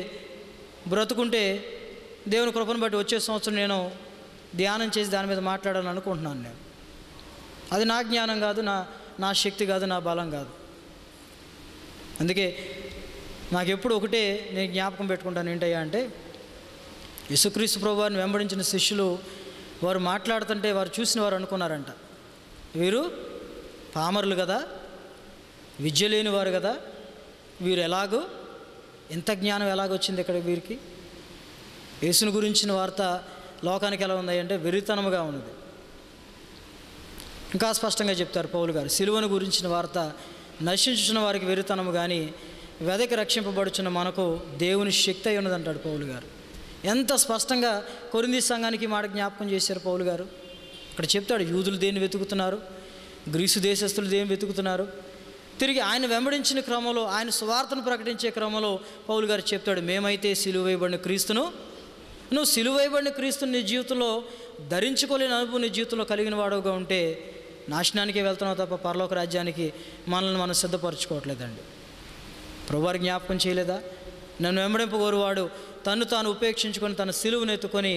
బ్రతుకుంటే దేవుని కృపను బట్టి వచ్చే సంవత్సరం నేను ధ్యానం చేసి దాని మీద మాట్లాడాలని అనుకుంటున్నాను. నేను అది నా జ్ఞానం కాదు, నా శక్తి కాదు, నా బలం కాదు. అందుకే నాకు ఎప్పుడు ఒకటే నేను జ్ఞాపకం పెట్టుకుంటాను. ఏంటయ్యా అంటే, యేసుక్రీస్తు ప్రభువారిని వెంబడించిన శిష్యులు వారు మాట్లాడుతుంటే వారు చూసిన వారు అనుకున్నారంట, వీరు పామరులు కదా, విద్య లేని వారు కదా, వీరు ఎలాగో ఎంత జ్ఞానం ఎలాగొచ్చింది ఇక్కడ వీరికి? యేసుని గురించిన వార్త లోకానికి ఎలా ఉంది అంటే వెరితనముగా ఉన్నది. ఇంకా స్పష్టంగా చెప్తారు పౌలు గారు, సిలువను గురించిన వార్త నశించుచున్న వారికి వెరితనము, కానీ వెదకి రక్షింపబడుచున్న మనకు దేవుని శక్తి అయి ఉన్నదంటాడు పౌలు గారు. ఎంత స్పష్టంగా కొరింథీ సంఘానికి మాట జ్ఞాపకం చేశారు పౌలు గారు. ఇక్కడ చెప్తాడు, యూదులు దేన్ని వెతుకుతున్నారు, గ్రీసు దేశస్తులు దేన్ని వెతుకుతున్నారు. తిరిగి ఆయన వెంబడించిన క్రమంలో, ఆయన సువార్తను ప్రకటించే క్రమంలో పౌలు గారు చెప్తాడు, మేమైతే సిలువేయబడిన క్రీస్తును, నువ్వు సిలువేయబడిన క్రీస్తుని నీ జీవితంలో ధరించుకోలేని అనుభవం నీ జీవితంలో కలిగిన వాడుగా ఉంటే నాశనానికే వెళ్తున్నావు తప్ప పరలోక రాజ్యానికి మనల్ని మనం సిద్ధపరచుకోవట్లేదండి. ప్రభువారు జ్ఞాపకం చేయలేదా? నన్ను వెంబడింపగోరువాడు తను తాను ఉపేక్షించుకొని తన సిలువను ఎత్తుకొని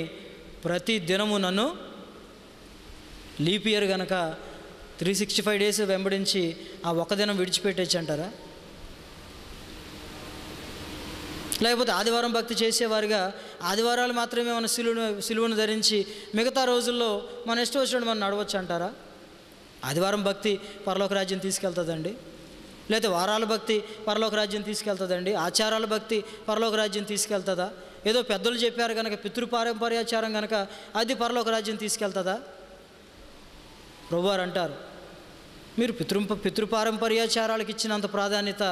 ప్రతి దినము నన్ను లీప్ ఇయర్ కనుక 365 డేస్ వెంబడించి ఆ ఒక దినం విడిచిపెట్టేసి అంటారా? లేకపోతే ఆదివారం భక్తి చేసేవారుగా ఆదివారాలు మాత్రమే మన సిలువను ధరించి మిగతా రోజుల్లో మన ఇష్టం వచ్చినట్టు మనం నడవచ్చు అంటారా? ఆదివారం భక్తి పరలోక రాజ్యం తీసుకెళ్తుందండి? లేకపోతే వారాల భక్తి పరలోక రాజ్యం తీసుకెళ్తుందండి? ఆచారాల భక్తి పరలోక రాజ్యం తీసుకెళ్తుందా? ఏదో పెద్దలు చెప్పారు కనుక పితృపారంపర్యాచారం కనుక అది పరలోక రాజ్యం తీసుకెళ్తుందా? ప్రభువారు అంటారు, మీరు పితృపారంపర్యాచారాలకు ఇచ్చినంత ప్రాధాన్యత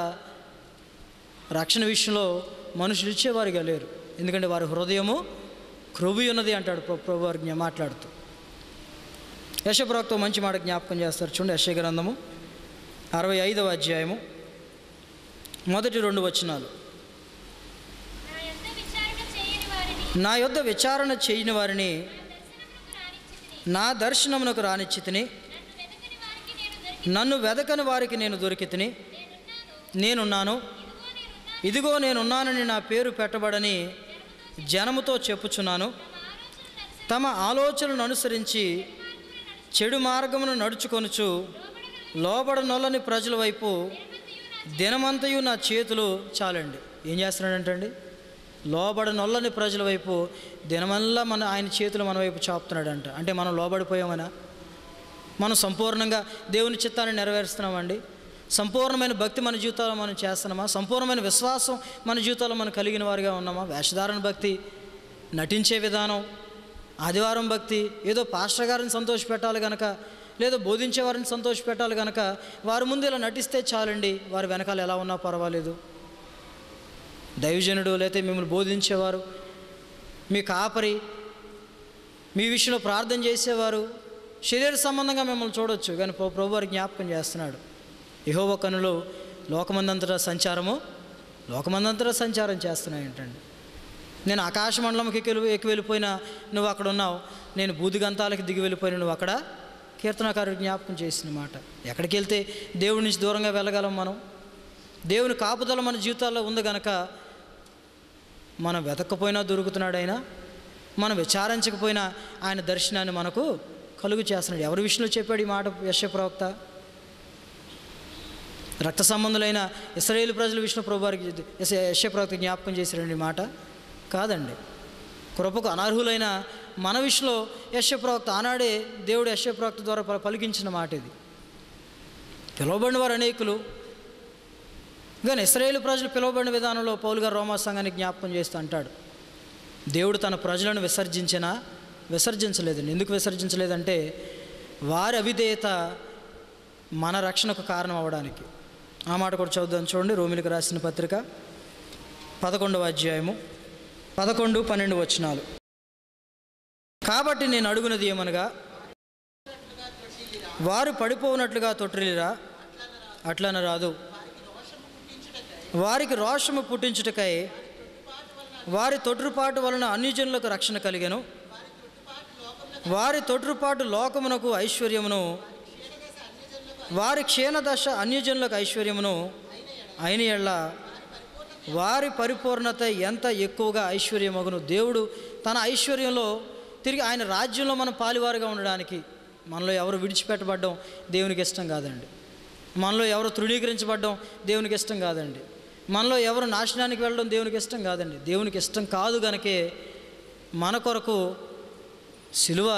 రక్షణ విషయంలో మనుషులు ఇచ్చేవారుగా లేరు. ఎందుకంటే వారి హృదయము క్రొవ్వి ఉన్నది అంటాడు ప్రభువారు మాట్లాడుతూ. యెషయా ప్రవక్త మంచి మాట జ్ఞాపకం చేస్తారు చూడండి. యెషయా గ్రంథము 65వ అధ్యాయము 1-2 వచనాలు. నా యొద్ద విచారణ చేయని వారిని నా దర్శనమునకు రానిచ్చితిని, నన్ను వెదకని వారికి నేను దొరికితిని, నేనున్నాను, ఇదిగో నేనున్నానని నా పేరు పెట్టబడని జనముతో చెప్పుచున్నాను, తమ ఆలోచనలను అనుసరించి చెడు మార్గమును నడుచుకొనుచు లోబడనొల్లని ప్రజల వైపు దినమంతయు నా చేతులు చాలండి. ఏం చేస్తున్నాడంటండి? లోబడనొల్లని ప్రజల వైపు దినమల్లా ఆయన చేతులు మన వైపు చాపుతున్నాడంట. అంటే మనం లోబడిపోయామనా? మనం సంపూర్ణంగా దేవుని చిత్తాన్ని నెరవేరుస్తున్నామండి? సంపూర్ణమైన భక్తి మన జీవితాల్లో మనం చేస్తున్నామా? సంపూర్ణమైన విశ్వాసం మన జీవితాల్లో మనం కలిగిన వారిగా ఉన్నామా? వేషధారణ భక్తి, నటించే విధానం, ఆదివారం భక్తి, ఏదో పాస్టర్ గారిని సంతోషపెట్టాలి కనుక, లేదో బోధించే వారిని సంతోషపెట్టాలి కనుక వారి ముందు ఇలా నటిస్తే చాలండి, వారి వెనకాల ఎలా ఉన్నా పర్వాలేదు. దైవజనుడు లేకపోతే మిమ్మల్ని బోధించేవారు, మీ కాపరి, మీ విషయంలో ప్రార్థన చేసేవారు శరీర సంబంధంగా మిమ్మల్ని చూడొచ్చు, కానీ ప్రభువారు జ్ఞాపకం చేస్తున్నాడు, యెహోవా కనులు లోకమందంతటా సంచారం చేస్తున్నాయంటండి. నేను ఆకాశ మండలంకి ఎక్కి వెళ్ళిపోయినా నువ్వు అక్కడ ఉన్నావు, నేను భూదిగంతాలకి దిగి వెళ్ళిపోయినా నువ్వు అక్కడ. కీర్తనకారుడు జ్ఞాపకం చేసిన మాట. ఎక్కడికి వెళ్తే దేవుడి నుంచి దూరంగా వెళ్ళగలం మనం? దేవుని కాపుదల మన జీవితాల్లో ఉంది కనుక మనం వెతక్కపోయినా దొరుకుతున్నాడు ఆయన, మనం విచారించకపోయినా ఆయన దర్శనాన్ని మనకు కలుగు చేస్తున్నాడు. ఎవరి విషయంలో చెప్పాడు ఈ మాట యెషయా ప్రవక్త? రక్త సంబంధులైన ఇశ్రాయేలు ప్రజల విషయంలో ప్రభువారికి యెషయా ప్రవక్త జ్ఞాపకం చేశారండి మాట కాదండి. కృపకు అనర్హులైన మన విషయంలో యెషయా ప్రవక్త ఆనాడే దేవుడు యెషయా ప్రవక్త ద్వారా పలికించిన మాట ఇది. పిలువబడిన వారు అనేకులు, కానీ ఇశ్రాయేలు ప్రజలు పిలువబడిన విధానంలో పౌలు గారు రోమా సంఘాన్ని జ్ఞాపకం చేస్తూ అంటాడు, దేవుడు తన ప్రజలను విసర్జించలేదండి. ఎందుకు విసర్జించలేదంటే వారి అవిధేయత మన రక్షణకు కారణం అవ్వడానికి. ఆ మాట కూడా చదువుదాం చూడండి. రోమిలకు రాసిన పత్రిక 11వ అధ్యాయము 11-12 వచనాలు. కాబట్టి నేను అడుగునది ఏమనగా, వారు పడిపోవునట్లుగా తొట్టిల్లిరా, అట్లన రాదు. వారికి రోషము పుట్టించుటకై వారి తొట్రుపాటు వలన అన్యజనులకు రక్షణ కలిగెను. వారి తొట్రుపాటు లోకమునకు ఐశ్వర్యమును, వారి క్షీణదశ అన్యజనులకు ఐశ్వర్యమును అయిన ఎళ్ళ వారి పరిపూర్ణత ఎంత ఎక్కువగా ఐశ్వర్యమగును. దేవుడు తన ఐశ్వర్యంలో తిరిగి ఆయన రాజ్యంలో మనం పాలివారుగా ఉండడానికి, మనలో ఎవరు విడిచిపెట్టబడ్డం దేవునికి ఇష్టం కాదండి. మనలో ఎవరు తృణీకరించబడ్డం దేవునికి ఇష్టం కాదండి. మనలో ఎవరు నాశనానికి వెళ్ళడం దేవునికి ఇష్టం కాదండి. దేవునికి ఇష్టం కాదు గనకే మన కొరకు సిలువ,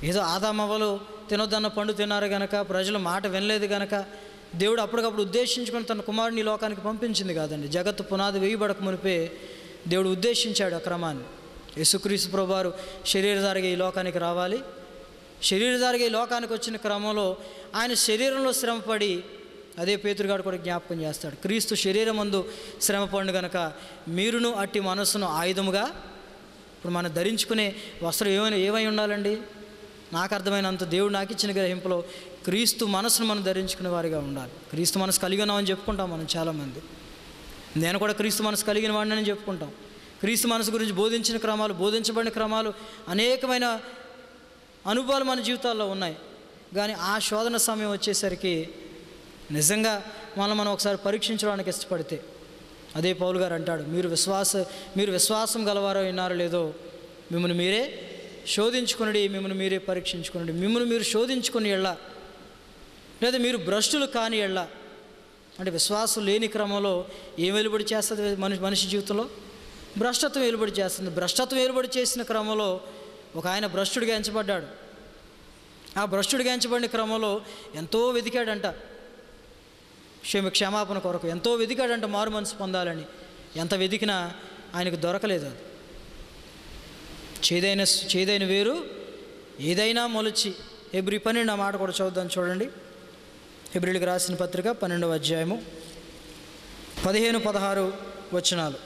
ఏదో ఆదామవ్వలు తినొద్దన్న పండు తిన్నారు గనక, ప్రజలు మాట వినలేదు గనక దేవుడు అప్పటికప్పుడు ఉద్దేశించుకొని తన కుమారుని లోకానికి పంపించింది కాదండి. జగత్తు పునాది వేయబడక మునిపే దేవుడు ఉద్దేశించాడు ఆ క్రమాన్ని. యేసుక్రీస్తు ప్రభువారు శరీరధారిగా ఈ లోకానికి రావాలి. శరీరధారిగా ఈ లోకానికి వచ్చిన క్రమంలో ఆయన శరీరంలో శ్రమపడి, అదే పేతురుగాడు కూడా జ్ఞాపకం చేస్తాడు, క్రీస్తు శరీరమందు శ్రమపడు కనుక మీరును అట్టి మనస్సును ఆయుధముగా. ఇప్పుడు మనం ధరించుకునే వస్త్రం ఏమై ఉండాలండి? నాకు అర్థమైనంత దేవుడు నాకు ఇచ్చిన గ్రహింపులో క్రీస్తు మనసును మనం ధరించుకునే వారిగా ఉండాలి. క్రీస్తు మనసు కలిగి ఉన్నామని చెప్పుకుంటాం మనం చాలామంది. నేను కూడా క్రీస్తు మనసు కలిగిన వాడిని చెప్పుకుంటాం. క్రీస్తు మనసు గురించి బోధించిన క్రమాలు, బోధించబడిన క్రమాలు, అనేకమైన అనుభవాలు మన జీవితాల్లో ఉన్నాయి. కానీ ఆ శోధన సమయం వచ్చేసరికి నిజంగా మనం ఒకసారి పరీక్షించడానికి ఇష్టపడితే, అదే పౌలు గారు అంటాడు, మీరు విశ్వాసం గలవారో విన్నారో లేదో మిమ్మల్ని మీరే శోధించుకుని, మిమ్మల్ని మీరే పరీక్షించుకుని, మిమ్మల్ని మీరు శోధించుకుని ఎళ్ళ, లేదా మీరు భ్రష్టులు కాని ఎళ్ళ. అంటే విశ్వాసం లేని క్రమంలో ఏం వెలుబడి చేస్తుంది మనిషి జీవితంలో? భ్రష్టత్వం వెలుబడి చేస్తుంది. భ్రష్టత్వం వెలుబడి చేసిన క్రమంలో ఒక ఆయన భ్రష్టుడిగా ఎంచబడ్డాడు. ఆ భ్రష్టుడిగా ఎంచబడిన క్రమంలో ఎంతో వెతికాడంట, క్షమాపణ కొరకు ఎంతో వెతికాడంట, మారు మనసు పొందాలని. ఎంత వెతికినా ఆయనకు దొరకలేదు. అది చేదైన వేరు ఏదైనా మొలిచి. హెబ్రీ 12 మాట కూడా చదువుదాం చూడండి. హెబ్రీలకు రాసిన పత్రిక 12వ అధ్యాయము 15-16 వచనాలు.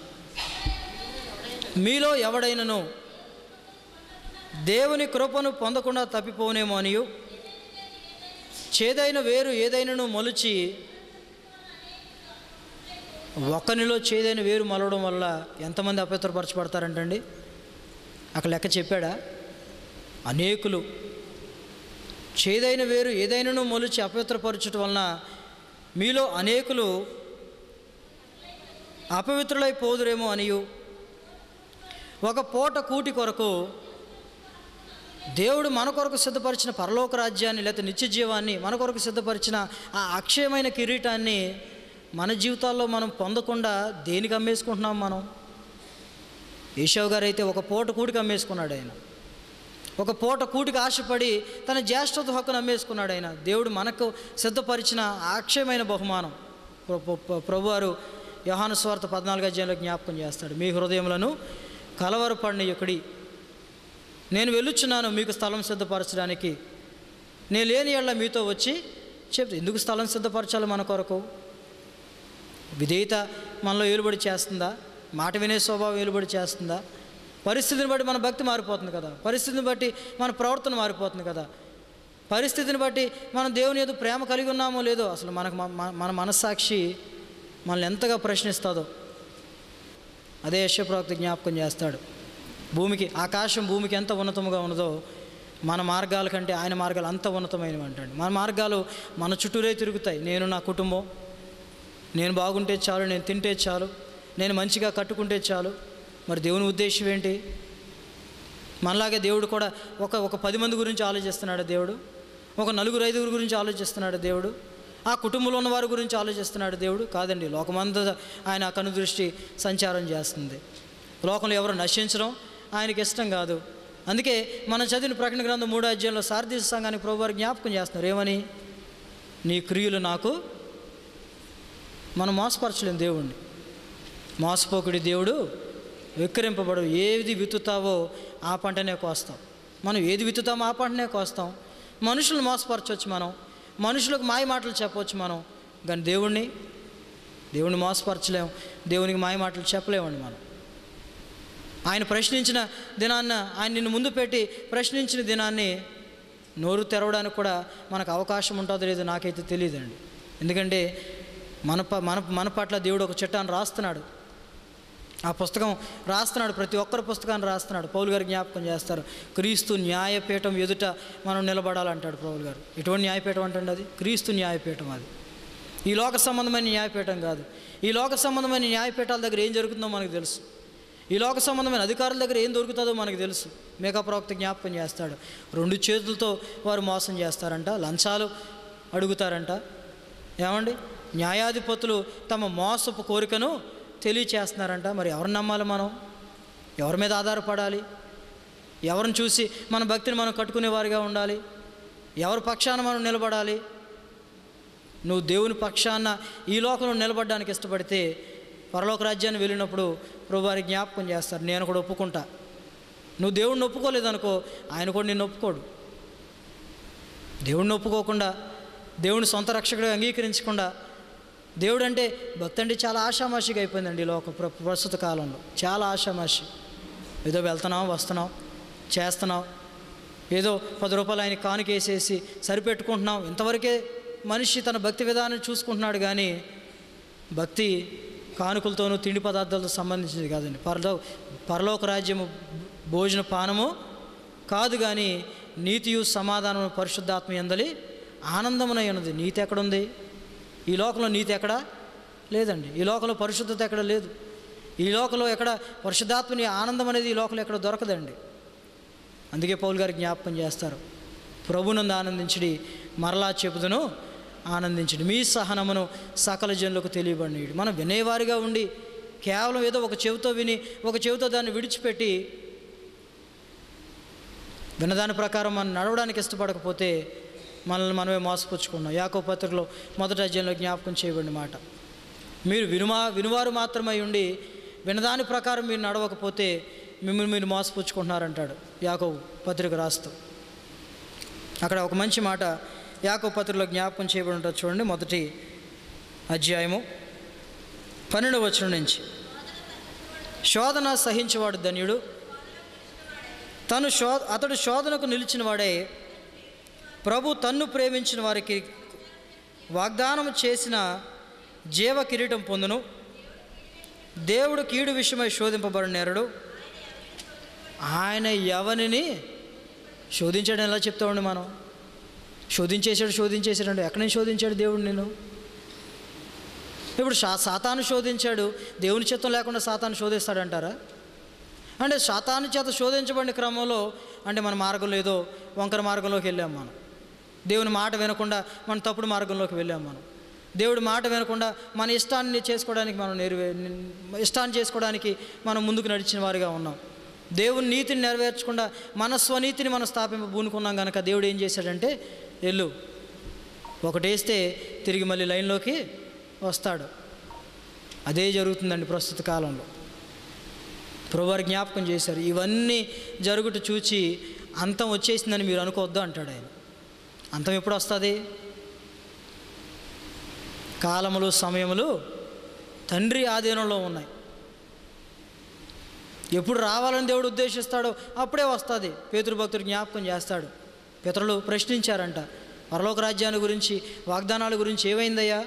మీలో ఎవడైనను దేవుని కృపను పొందకుండా తప్పిపోనేమో అనియు, చేదైన వేరు ఏదైనాను మొలిచి, ఒక్కనిలో చేదైన వేరు మొలవడం వల్ల ఎంతమంది అపవిత్రపరచబడతారంటండి? అక్కడ లెక్క చెప్పాడా? అనేకులు. చేదైన వేరు ఏదైనాను మొలిచి అపవిత్రపరచడం వలన మీలో అనేకులు అపవిత్రులైపోదురేమో అనియు, ఒక పూట కూటి కొరకు దేవుడు మన కొరకు సిద్ధపరిచిన పరలోక రాజ్యాన్ని లేకపోతే నిత్య జీవాన్ని మన కొరకు సిద్ధపరిచిన ఆ అక్షయమైన కిరీటాన్ని మన జీవితాల్లో మనం పొందకుండా దేనికి అమ్మేసుకుంటున్నాం మనం? ఏశావు గారు అయితే ఒక పూట కూటికి అమ్మేసుకున్నాడు ఆయన. ఒక పూట కూటికి ఆశపడి తన జ్యేష్ఠత హక్కును అమ్మేసుకున్నాడు ఆయన. దేవుడు మనకు సిద్ధపరిచిన అక్షయమైన బహుమానం ప్రభువారు యోహాను సువార్త 14వ అధ్యాయంలో జ్ఞాపకం చేస్తాడు. మీ హృదయములను కలవరపడనీయకుడి, నేను వెళ్ళుచున్నాను మీకు స్థలం సిద్ధపరచడానికి, నేను లేని యెడల మీతో వచ్చి చెప్తా. ఎందుకు స్థలం సిద్ధపరచాలి మన కొరకు? విధేయత మనలో ఏలుబడి చేస్తుందా? మాట వినే స్వభావం ఏలుబడి చేస్తుందా? పరిస్థితిని బట్టి మన భక్తి మారిపోతుంది కదా, పరిస్థితిని బట్టి మన ప్రవర్తన మారిపోతుంది కదా, పరిస్థితిని బట్టి మనం దేవుని యందు ప్రేమ కలిగి ఉన్నామో లేదో అసలు మన మనస్సాక్షి మనల్ని ఎంతగా ప్రశ్నిస్తుందో. అదే యెషయా ప్రవక్త జ్ఞాపకం చేస్తాడు. ఆకాశం భూమికి ఎంత ఉన్నతముగా ఉన్నదో మన మార్గాల కంటే ఆయన మార్గాలు అంత ఉన్నతమైనవి అంటాడు. మన మార్గాలు మన చుట్టూరే తిరుగుతాయి. నేను, నా కుటుంబం, నేను బాగుంటే చాలు, నేను తింటే చాలు, నేను మంచిగా కట్టుకుంటే చాలు. మరి దేవుని ఉద్దేశం ఏంటి? మనలాగే దేవుడు కూడా ఒక 10 మంది గురించి ఆలోచిస్తున్నాడు దేవుడు, ఒక 4-5 గురించి ఆలోచిస్తున్నాడు దేవుడు, ఆ కుటుంబంలో ఉన్న వారి గురించి ఆలోచిస్తున్నాడు దేవుడు? కాదండి. లోకమంతా ఆయన కనుదృష్టి సంచారం చేస్తుంది. లోకంలో ఎవరు నశించడం ఆయనకి ఇష్టం కాదు. అందుకే మనం చదివిన ప్రకటన గ్రంథం 3వ అధ్యాయంలో సార్దీసు సంఘానికి ప్రభువారు జ్ఞాపకం చేస్తున్నారు. ఏమని? నీ క్రియలు నాకు. మనం మోసపరచలేం దేవుణ్ణి. మోసపోకుడి దేవుడు వెక్కిరింపబడు. ఏది విత్తుతావో ఆ పంటనే కోస్తాం. మనం ఏది విత్తుతామో ఆ పంటనే కోస్తాం. మనుషులను మోసపరచవచ్చు, మనం మనుషులకు మాయ మాటలు చెప్పవచ్చు మనం, కానీ దేవుణ్ణి మోసపరచలేము, దేవునికి మాయ మాటలు చెప్పలేమండి మనం. ఆయన ప్రశ్నించిన దినాన్న, ఆయన నిన్ను ముందు పెట్టి ప్రశ్నించిన దినాన్ని నోరు తెరవడానికి కూడా మనకు అవకాశం ఉంటుందో లేదో నాకైతే తెలియదండి. ఎందుకంటే మన పట్ల దేవుడు ఒక చట్టాన్ని రాస్తున్నాడు. ఆ పుస్తకం రాస్తున్నాడు, ప్రతి ఒక్కరి పుస్తకాన్ని రాస్తున్నాడు. పౌలు గారు జ్ఞాపకం చేస్తారు, క్రీస్తు న్యాయపీఠం ఎదుట మనం నిలబడాలంటాడు పౌలు గారు. ఎటువంటి న్యాయపీఠం అంటే అది క్రీస్తు న్యాయపీఠం. అది ఈ లోక సంబంధమైన న్యాయపీఠం కాదు. ఈ లోక సంబంధమైన న్యాయపీఠాల దగ్గర ఏం జరుగుతుందో మనకు తెలుసు. ఈ లోక సంబంధమైన అధికారుల దగ్గర ఏం దొరుకుతుందో మనకు తెలుసు. మేకా ప్రవక్త జ్ఞాపకం చేస్తాడు, 2 చేతులతో వారు మోసం చేస్తారంట, లంచాలు అడుగుతారంట. ఏమండి? న్యాయాధిపతులు తమ మోసపు కోరికను తెలియచేస్తున్నారంట. మరి ఎవరిని నమ్మాలి మనం? ఎవరి మీద ఆధారపడాలి? ఎవరిని చూసి మన భక్తిని మనం కట్టుకునేవారిగా ఉండాలి? ఎవరి పక్షాన మనం నిలబడాలి? నువ్వు దేవుని పక్షాన ఈ లోకంలో నిలబడడానికి ఇష్టపడితే పరలోక రాజ్యాన్ని వెళ్ళినప్పుడు ప్రభువారి జ్ఞాపకం చేస్తారు, నేను కూడా ఒప్పుకుంటా. నువ్వు దేవుడిని ఒప్పుకోలేదనుకో ఆయన కూడా నిన్ను ఒప్పుకోడు. దేవుడిని ఒప్పుకోకుండా, దేవుని సొంత రక్షకుడిగా అంగీకరించకుండా, దేవుడు అంటే భక్తి అంటే చాలా ఆషామాషిగా అయిపోయిందండి ఈ లోక ప్రస్తుత కాలంలో. చాలా ఆషామాషి. ఏదో వెళ్తున్నాం, వస్తున్నాం, చేస్తున్నాం, ఏదో 10 రూపాయలు ఆయన కానుకేసేసి సరిపెట్టుకుంటున్నాం. ఇంతవరకే మనిషి తన భక్తి విధానం చూసుకుంటున్నాడు. కానీ భక్తి కానుకలతోనూ తిండి పదార్థాలతో సంబంధించింది కాదండి. పరలోక రాజ్యము భోజన పానము కాదు, కానీ నీతియు సమాధానము పరిశుద్ధాత్మ యందలి ఆనందమునై ఉన్నది. నీతి ఎక్కడుంది? ఈ లోకంలో నీతి ఎక్కడా లేదండి. ఈ లోకంలో పరిశుద్ధత ఎక్కడ లేదు. ఈ లోకంలో ఎక్కడ పరిశుద్ధాత్మని ఆనందం అనేది ఈ లోకంలో ఎక్కడ దొరకదండి. అందుకే పౌలు గారు జ్ఞాపకం చేస్తారు, ప్రభునందు ఆనందించుడి, మరలా చెప్పుదును ఆనందించుడి, మీ సహనమును సకల జనులకు తెలియబడినీయుడి. మనం వినేవారిగా ఉండి కేవలం ఏదో ఒక చెవితో విని ఒక చెవితో దాన్ని విడిచిపెట్టి విన్నదాని ప్రకారం మనం నడవడానికి ఇష్టపడకపోతే మనల్ని మనమే మోసపుచ్చుకున్నాం. యాకోబు పత్రికలో 1వ అధ్యాయంలో జ్ఞాపకం చేయబడిన మాట, మీరు వినువారు మాత్రమై ఉండి వినదాని ప్రకారం మీరు నడవకపోతే మిమ్మల్ని మీరు మోసపుచ్చుకుంటున్నారంటాడు యాకోబు పత్రిక రాస్తూ. అక్కడ ఒక మంచి మాట యాకోబు పత్రికలో జ్ఞాపకం చేయబడి ఉంటుంది చూడండి. 1వ అధ్యాయము 12వ వచనం నుంచి, శోధన సహించేవాడు ధన్యుడు, అతడు శోధనకు నిలిచిన వాడే ప్రభు తన్ను ప్రేమించిన వారికి వాగ్దానం చేసిన జీవ కిరీటం పొందును. దేవుడు కీడు విషయమై శోధింపబడిన నేరుడు, ఆయన ఎవరిని శోధించాడని ఎలా చెప్తామండి మనం? శోధించేశాడు ఎక్కడి నుంచి శోధించాడు దేవుడు నేను? ఇప్పుడు సాతాను శోధించాడు, దేవుని చిత్తం లేకుండా సాతాను శోధిస్తాడంటారా? అంటే సాతాను చేత శోధించబడిన క్రమంలో అంటే మన మార్గంలో ఏదో వంకర మార్గంలోకి వెళ్ళాం మనం. దేవుని మాట వినకుండా మన తప్పుడు మార్గంలోకి వెళ్ళాం మనం. దేవుడి మాట వినకుండా మన ఇష్టాన్ని చేసుకోవడానికి ఇష్టాన్ని చేసుకోవడానికి మనం ముందుకు నడిచిన వారిగా ఉన్నాం. దేవుని నీతిని నెరవేర్చకుండా మన స్వనీతిని మనం స్థాపింపబూనుకున్నాం కనుక దేవుడు ఏం చేశాడంటే, వెళ్ళు, ఒకటేస్తే తిరిగి మళ్ళీ లైన్లోకి వస్తాడు. అదే జరుగుతుందండి ప్రస్తుత కాలంలో. ప్రభువారు జ్ఞాపకం చేశారు, ఇవన్నీ జరుగుట చూచి అంతం వచ్చేసిందని మీరు అనుకోవద్దు అంటాడు ఆయన. అంతం ఎప్పుడు వస్తుంది? కాలములు సమయములు తండ్రి ఆధీనంలో ఉన్నాయి. ఎప్పుడు రావాలని దేవుడు ఉద్దేశిస్తాడో అప్పుడే వస్తుంది. పేతురు భక్తుడు జ్ఞాపకం చేస్తాడు. పితరులు ప్రశ్నించారంట, పరలోక రాజ్యాన్ని గురించి, వాగ్దానాల గురించి ఏమైందయ్యా?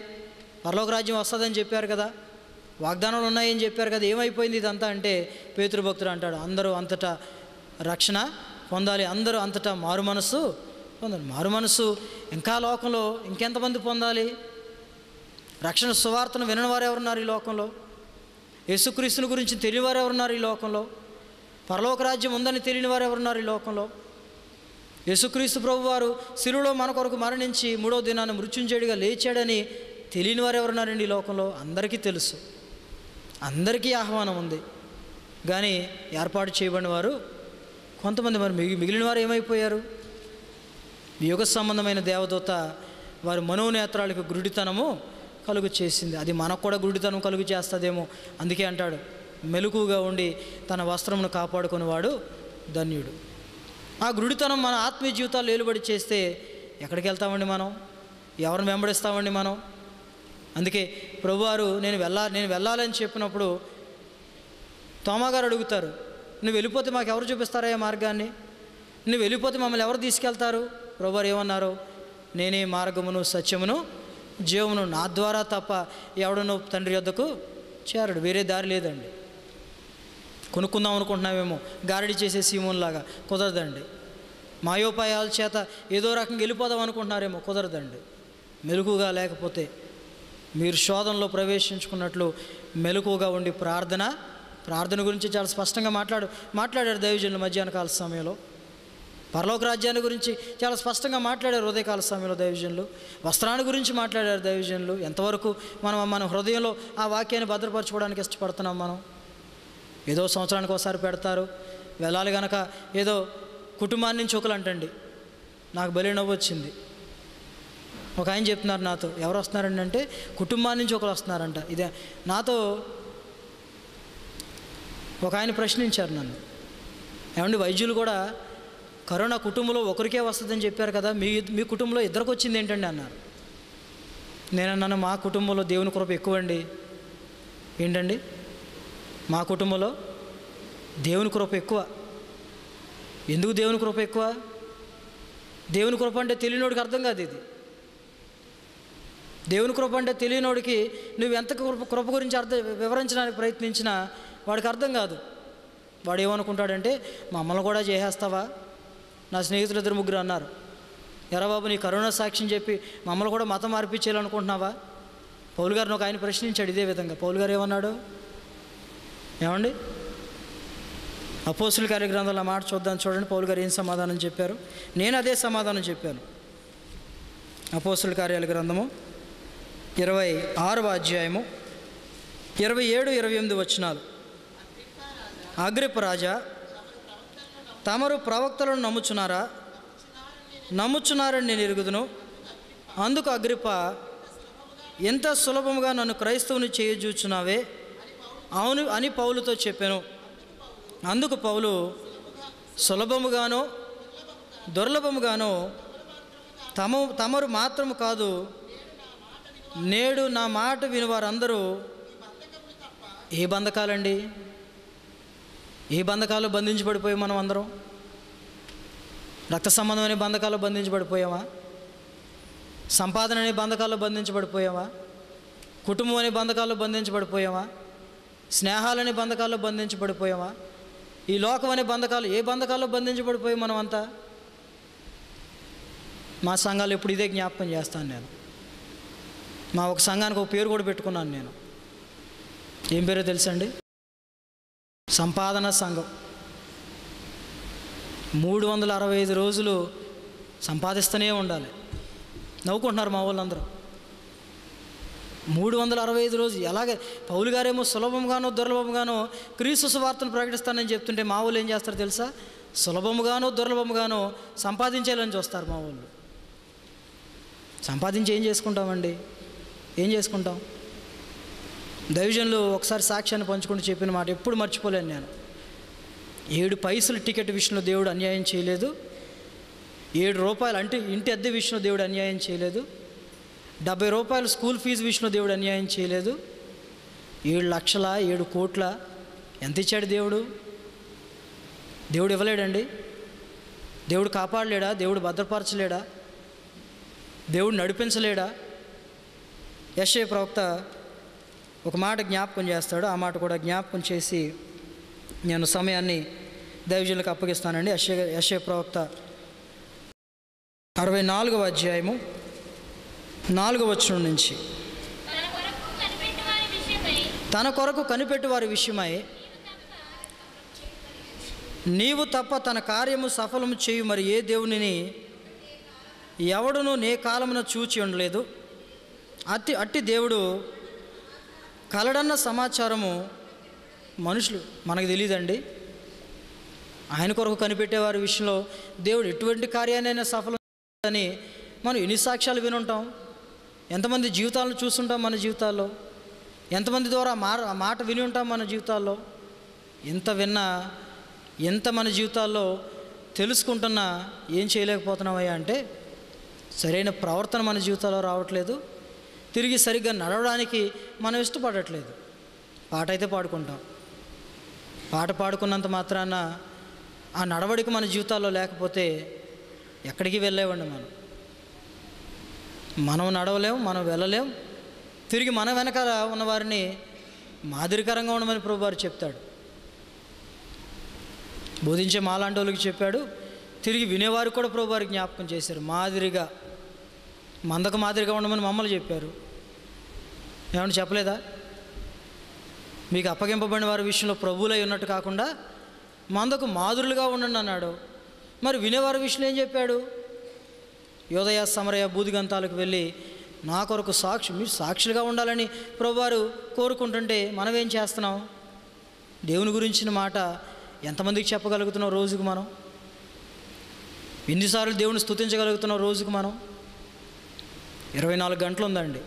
పరలోక రాజ్యం వస్తుందని చెప్పారు కదా, వాగ్దానాలు ఉన్నాయని చెప్పారు కదా, ఏమైపోయింది ఇదంతా అంటే పేతురు భక్తుడు అంటాడు, అందరూ అంతటా రక్షణ పొందాలి, అందరూ అంతటా మారు మనసు పొందాలి. మారు మనసు ఇంకా లోకంలో ఇంకెంతమంది పొందాలి? రక్షణ సువార్తను వినని వారు ఎవరున్నారు ఈ లోకంలో? యేసుక్రీస్తుని గురించి తెలియని వారు ఎవరున్నారు ఈ లోకంలో? పరలోక రాజ్యం ఉందని తెలియని వారు ఎవరున్నారు ఈ లోకంలో? యేసుక్రీస్తు ప్రభువారు శిలువలో మన కొరకు మరణించి 3వ దినాన్ని మృత్యుంజయుడిగా లేచాడని తెలియని వారు ఎవరున్నారండి ఈ లోకంలో? అందరికీ తెలుసు, అందరికీ ఆహ్వానం ఉంది. కానీ ఏర్పాటు చేయబడిన వారు కొంతమంది. మరి మిగిలిన వారు ఏమైపోయారు? యుగ సంబంధమైన దేవదూత వారి మనోనేత్రాలకు గురుడితనము కలుగు చేసింది. అది మనకు కూడా గురుడితనం కలుగు చేస్తుందేమో. అందుకే అంటాడు, మెలకుగా ఉండి తన వస్త్రమును కాపాడుకునేవాడు ధన్యుడు. ఆ గురుడితనం మన ఆత్మీయ జీవితాలు ఏలుబడి చేస్తే ఎక్కడికి వెళ్తామండి మనం? ఎవరిని వెంబడిస్తామండి మనం? అందుకే ప్రభువారు నేను వెళ్ళాలని చెప్పినప్పుడు తోమా గారు అడుగుతారు, నువ్వు వెళ్ళిపోతే మాకు ఎవరు చూపిస్తారా ఈ మార్గాన్ని? నువ్వు వెళ్ళిపోతే మమ్మల్ని ఎవరు తీసుకెళ్తారు? ప్రభువారు ఏమన్నారు? నేనే మార్గమును సత్యమును జీవమును, నా ద్వారా తప్ప ఎవడను తండ్రి యొద్దకు చేరడు. వేరే దారి లేదండి. కొనుక్కుందాం అనుకుంటున్నామేమో, గారడి చేసే సీమోన్లాగా, కుదరదండి. మాయోపాయాల చేత ఏదో రకంగా వెళ్ళిపోదాం అనుకుంటున్నారేమో, కుదరదండి. మెలకుగా లేకపోతే మీరు శోధనలో ప్రవేశించుకున్నట్లు మెలకుగా ఉండి ప్రార్థన గురించి చాలా స్పష్టంగా మాట్లాడారు దైవజనులు. మధ్యాహ్న కాల సమయంలో పరలోక రాజ్యాన్ని గురించి చాలా స్పష్టంగా మాట్లాడారు. ఉదయకాల సమయంలో దైవజనులు వస్త్రాన్ని గురించి మాట్లాడారు దైవజనులు. ఎంతవరకు మన హృదయంలో ఆ వాక్యాన్ని భద్రపరచుకోవడానికి ఇష్టపడుతున్నాం మనం? ఏదో సంవత్సరానికి ఒకసారి పెడతారు, వెళ్ళాలి కనుక ఏదో కుటుంబాన్ని నుంచి ఒకరు అంటండి. నాకు బలి నవ్వు వచ్చింది. ఒక ఆయన చెప్తున్నారు నాతో, ఎవరు వస్తున్నారండి అంటే కుటుంబాన్ని నుంచి ఒకరు వస్తున్నారంట. ఇదే నాతో ఒక ఆయన ప్రశ్నించారు నన్ను, ఏమండి వైద్యులు కూడా కరోనా కుటుంబంలో ఒకరికే వస్తుందని చెప్పారు కదా, మీ కుటుంబంలో ఇద్దరికి వచ్చింది ఏంటండి అన్నారు. నేనన్నాను, మా కుటుంబంలో దేవుని కృప ఎక్కువండి. ఏంటండి? మా కుటుంబంలో దేవుని కృప ఎక్కువ. ఎందుకు దేవుని కృప ఎక్కువ? దేవుని కృప అంటే తెలియనోడికి అర్థం కాదు ఇది. దేవుని కృప అంటే తెలియనోడికి నువ్వు ఎంత కృప గురించి వివరించడానికి ప్రయత్నించినా వాడికి అర్థం కాదు. వాడు ఏమనుకుంటాడంటే, మమ్మల్ని కూడా చేసేస్తావా? నా స్నేహితులు 2-3 అన్నారు, ఎరా బాబు నీ కరోనా సాక్ష్యం చెప్పి మమ్మల్ని కూడా మతం మార్పించేయాలనుకుంటున్నావా? పౌలు గారిని ఒక ఆయన ప్రశ్నించాడు ఇదే విధంగా. పౌలు గారు ఏమన్నాడు? ఏమండి, అపోస్తుల కార్యగ్రంథంలో మాట చూడండి. పౌలు గారు ఏం సమాధానం చెప్పారు? నేను అదే సమాధానం చెప్పాను. అపోస్తుల కార్యాల గ్రంథము 26వ అధ్యాయము 27-28 వచనాలు. అగ్రిప్ప రాజా, తమరు ప్రవక్తలను నమ్ముచున్నారని నేను ఎరుగుదును. అందుకు అగ్రిప్ప, ఎంత సులభముగా నన్ను క్రైస్తవుని చేయజూచున్నావే అవును అని పౌలుతో చెప్పాను. అందుకు పౌలు, సులభముగానో దుర్లభముగానో తమరు మాత్రము కాదు, నేడు నా మాట విని వారందరూ. ఏ బంధకాలండి? ఏ బంధకాలు బంధించబడిపోయాం మనం అందరం? రక్త సంబంధమైన బంధకాలు బంధించబడిపోయామా? సంపాదన అనే బంధకాలు బంధించబడిపోయామా? కుటుంబం అనే బంధకాలు బంధించబడిపోయామా? స్నేహాలనే బంధకాలు బంధించబడిపోయామా? ఈ లోకం అనే బంధకాలు, ఏ బంధకాల్లో బంధించబడిపోయాం మనం అంతా? మా సంఘాలు ఇప్పుడు ఇదే జ్ఞాపకం చేస్తాను నేను. మా ఒక సంఘానికి ఒక పేరు కూడా పెట్టుకున్నాను నేను. ఏం పేరో తెలుసండి? సంపాదన సంఘం. 365 రోజులు సంపాదిస్తూనే ఉండాలి. నవ్వుకుంటున్నారు మా వాళ్ళందరూ. 365 రోజులు ఎలాగే పౌలు గారేమో సులభంగానో దుర్లభంగానో క్రీస్తు సువార్తను ప్రకటిస్తానని చెప్తుంటే మా వాళ్ళు ఏం చేస్తారు తెలుసా? సులభముగానో దుర్లభముగానో సంపాదించాలని చూస్తారు మా వాళ్ళు. సంపాదించి ఏం చేసుకుంటామండి? ఏం చేసుకుంటాం? దైవజనులు ఒకసారి సాక్ష్యాన్ని పంచుకుంటూ చెప్పిన మాట ఎప్పుడు మర్చిపోలేను నేను. 7 పైసలు టికెట్ విషయంలో దేవుడు అన్యాయం చేయలేదు. 7 రూపాయలు అంటే ఇంటి అద్దె విషయంలో దేవుడు అన్యాయం చేయలేదు. 70 రూపాయలు స్కూల్ ఫీజు విషయంలో దేవుడు అన్యాయం చేయలేదు. 7 లక్షల 7 కోట్ల ఎంత ఇచ్చాడు దేవుడు? దేవుడు ఇవ్వలేడండి? దేవుడు కాపాడలేడా? దేవుడు భద్రపరచలేడా? దేవుడు నడిపించలేడా? యెషయా ప్రవక్త ఒక మాట జ్ఞాపకం చేస్తాడు. ఆ మాట కూడా జ్ఞాపకం చేసి నేను సమయాన్ని దైవజనులకు అప్పగిస్తానండి. యెషయా ప్రవక్త 64వ అధ్యాయము 4వ వచనం నుంచి, తన కొరకు కనిపెట్టు వారి విషయమై నీవు తప్ప తన కార్యము సఫలము చేయు మరి ఏ దేవునిని ఎవడును నే కాలమున చూచి ఉండలేదు. అట్టి దేవుడు కలడన్న సమాచారము మనుషులు మనకు తెలియదండి. ఆయన కొరకు కనిపెట్టేవారి విషయంలో దేవుడు ఎటువంటి కార్యాన్నైనా సఫలం అని మనం ఎన్ని సాక్ష్యాలు వినుంటాం? ఎంతమంది జీవితాలను చూస్తుంటాం మన జీవితాల్లో? ఎంతమంది ద్వారా మాట విని ఉంటాం మన జీవితాల్లో? ఎంత విన్నా, ఎంత మన జీవితాల్లో తెలుసుకుంటున్నా ఏం చేయలేకపోతున్నామయ్యా అంటే సరైన ప్రవర్తన మన జీవితాల్లో రావట్లేదు. తిరిగి సరిగ్గా నడవడానికి మనం ఇష్టపడట్లేదు. పాట అయితే పాడుకుంటాం. పాట పాడుకున్నంత మాత్రాన ఆ నడవడిక మన జీవితాల్లో లేకపోతే ఎక్కడికి వెళ్ళలేవండి. మనం నడవలేం, మనం వెళ్ళలేం. తిరిగి మన వెనకాల ఉన్నవారిని మాదిరికరంగా ఉండమని ప్రభువారు చెప్తాడు. బోధించే మాలాంటి వాళ్ళకి చెప్పాడు. తిరిగి వినేవారు కూడా ప్రభువారు జ్ఞాపకం చేశారు. మాదిరిగా, మందకు మాదిరిగా ఉండమని మమ్మల్ని చెప్పారు. ఏమన్నా చెప్పలేదా? మీకు అప్పగింపబడిన వారి విషయంలో ప్రభువులై ఉన్నట్టు కాకుండా మందకు మాదిరులుగా ఉండండి అన్నాడు. మరి వినేవారి విషయంలో ఏం చెప్పాడు? యోదయ సమరయ బూదిగంతాలకు వెళ్ళి నా కొరకు మీరు సాక్షులుగా ఉండాలని ప్రభువారు కోరుకుంటుంటే మనం ఏం చేస్తున్నాం? దేవుని గురించిన మాట ఎంతమందికి చెప్పగలుగుతున్నాం రోజుకు? మనం ఎన్నిసార్లు దేవుని స్తుతించగలుగుతున్నాం రోజుకు? మనం 24 గంటలు ఉందండి.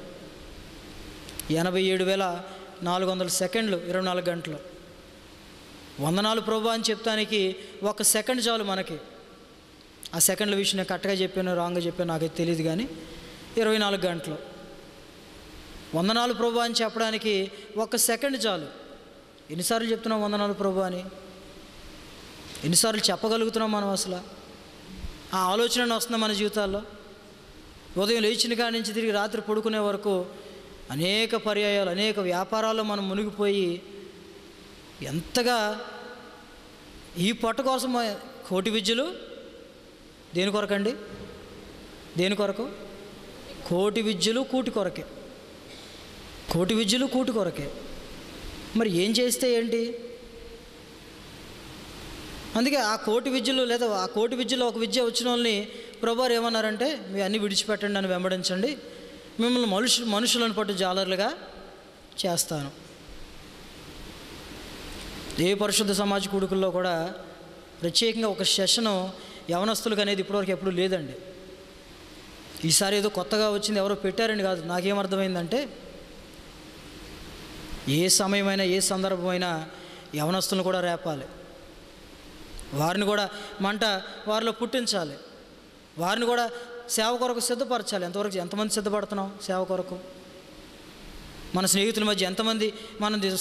87,400 సెకండ్లు 24 గంటలు. వందనాలు ప్రభువా అని చెప్తానికి 1 సెకండ్ చాలు మనకి. ఆ సెకండ్ల విషయం నేను కరెక్ట్గా చెప్పాను, రాంగ్గా చెప్పాను నాకైతే తెలియదు, కానీ 24 గంటలు. వందనాలు ప్రభువా అని చెప్పడానికి 1 సెకండ్ చాలు. ఎన్నిసార్లు చెప్తున్నాం వందనాలు ప్రభువా అని? ఎన్నిసార్లు చెప్పగలుగుతున్నాం మనం? అసలు ఆ ఆలోచన వస్తుందా మన జీవితాల్లో? ఉదయం లేచిన కాడి నుంచి తిరిగి రాత్రి పడుకునే వరకు అనేక పర్యాయాలు, అనేక వ్యాపారాల్లో మనం మునిగిపోయి ఎంతగా ఈ పొట్ట కోసం కోటి విద్యలు దేని కొరకండి? దేని కొరకు? కోటి విద్యలు కూటి కొరకే. కోటి విద్యలు కూటి కొరకే. మరి ఏం చేస్తే ఏంటి? అందుకే ఆ కోటి విద్యలు లేదా ఆ కోటి విద్యలో ఒక విద్య వచ్చిన వాళ్ళని ప్రభువారు ఏమన్నారంటే మీ అన్నీ విడిచిపెట్టండి అని వెంబడించండి, మిమ్మల్ని మనుషులను పట్టు జాలర్లుగా చేస్తాను. ఏ పరిశుద్ధ సమాజ కూడుకుల్లో కూడా ప్రత్యేకంగా ఒక సెషను యవనస్తులకు అనేది ఇప్పటివరకు ఎప్పుడు లేదండి. ఈసారి ఏదో కొత్తగా వచ్చింది, ఎవరో పెట్టారని కాదు. నాకేమర్థమైందంటే ఏ సమయమైనా ఏ సందర్భమైనా యవనస్తులను కూడా రేపాలి, వారిని కూడా మంట వారిలో పుట్టించాలి, వారిని కూడా సేవ కొరకు సిద్ధపరచాలి. ఎంతమంది సిద్ధపడుతున్నాం సేవ కొరకు? మన స్నేహితుల మధ్య ఎంతమంది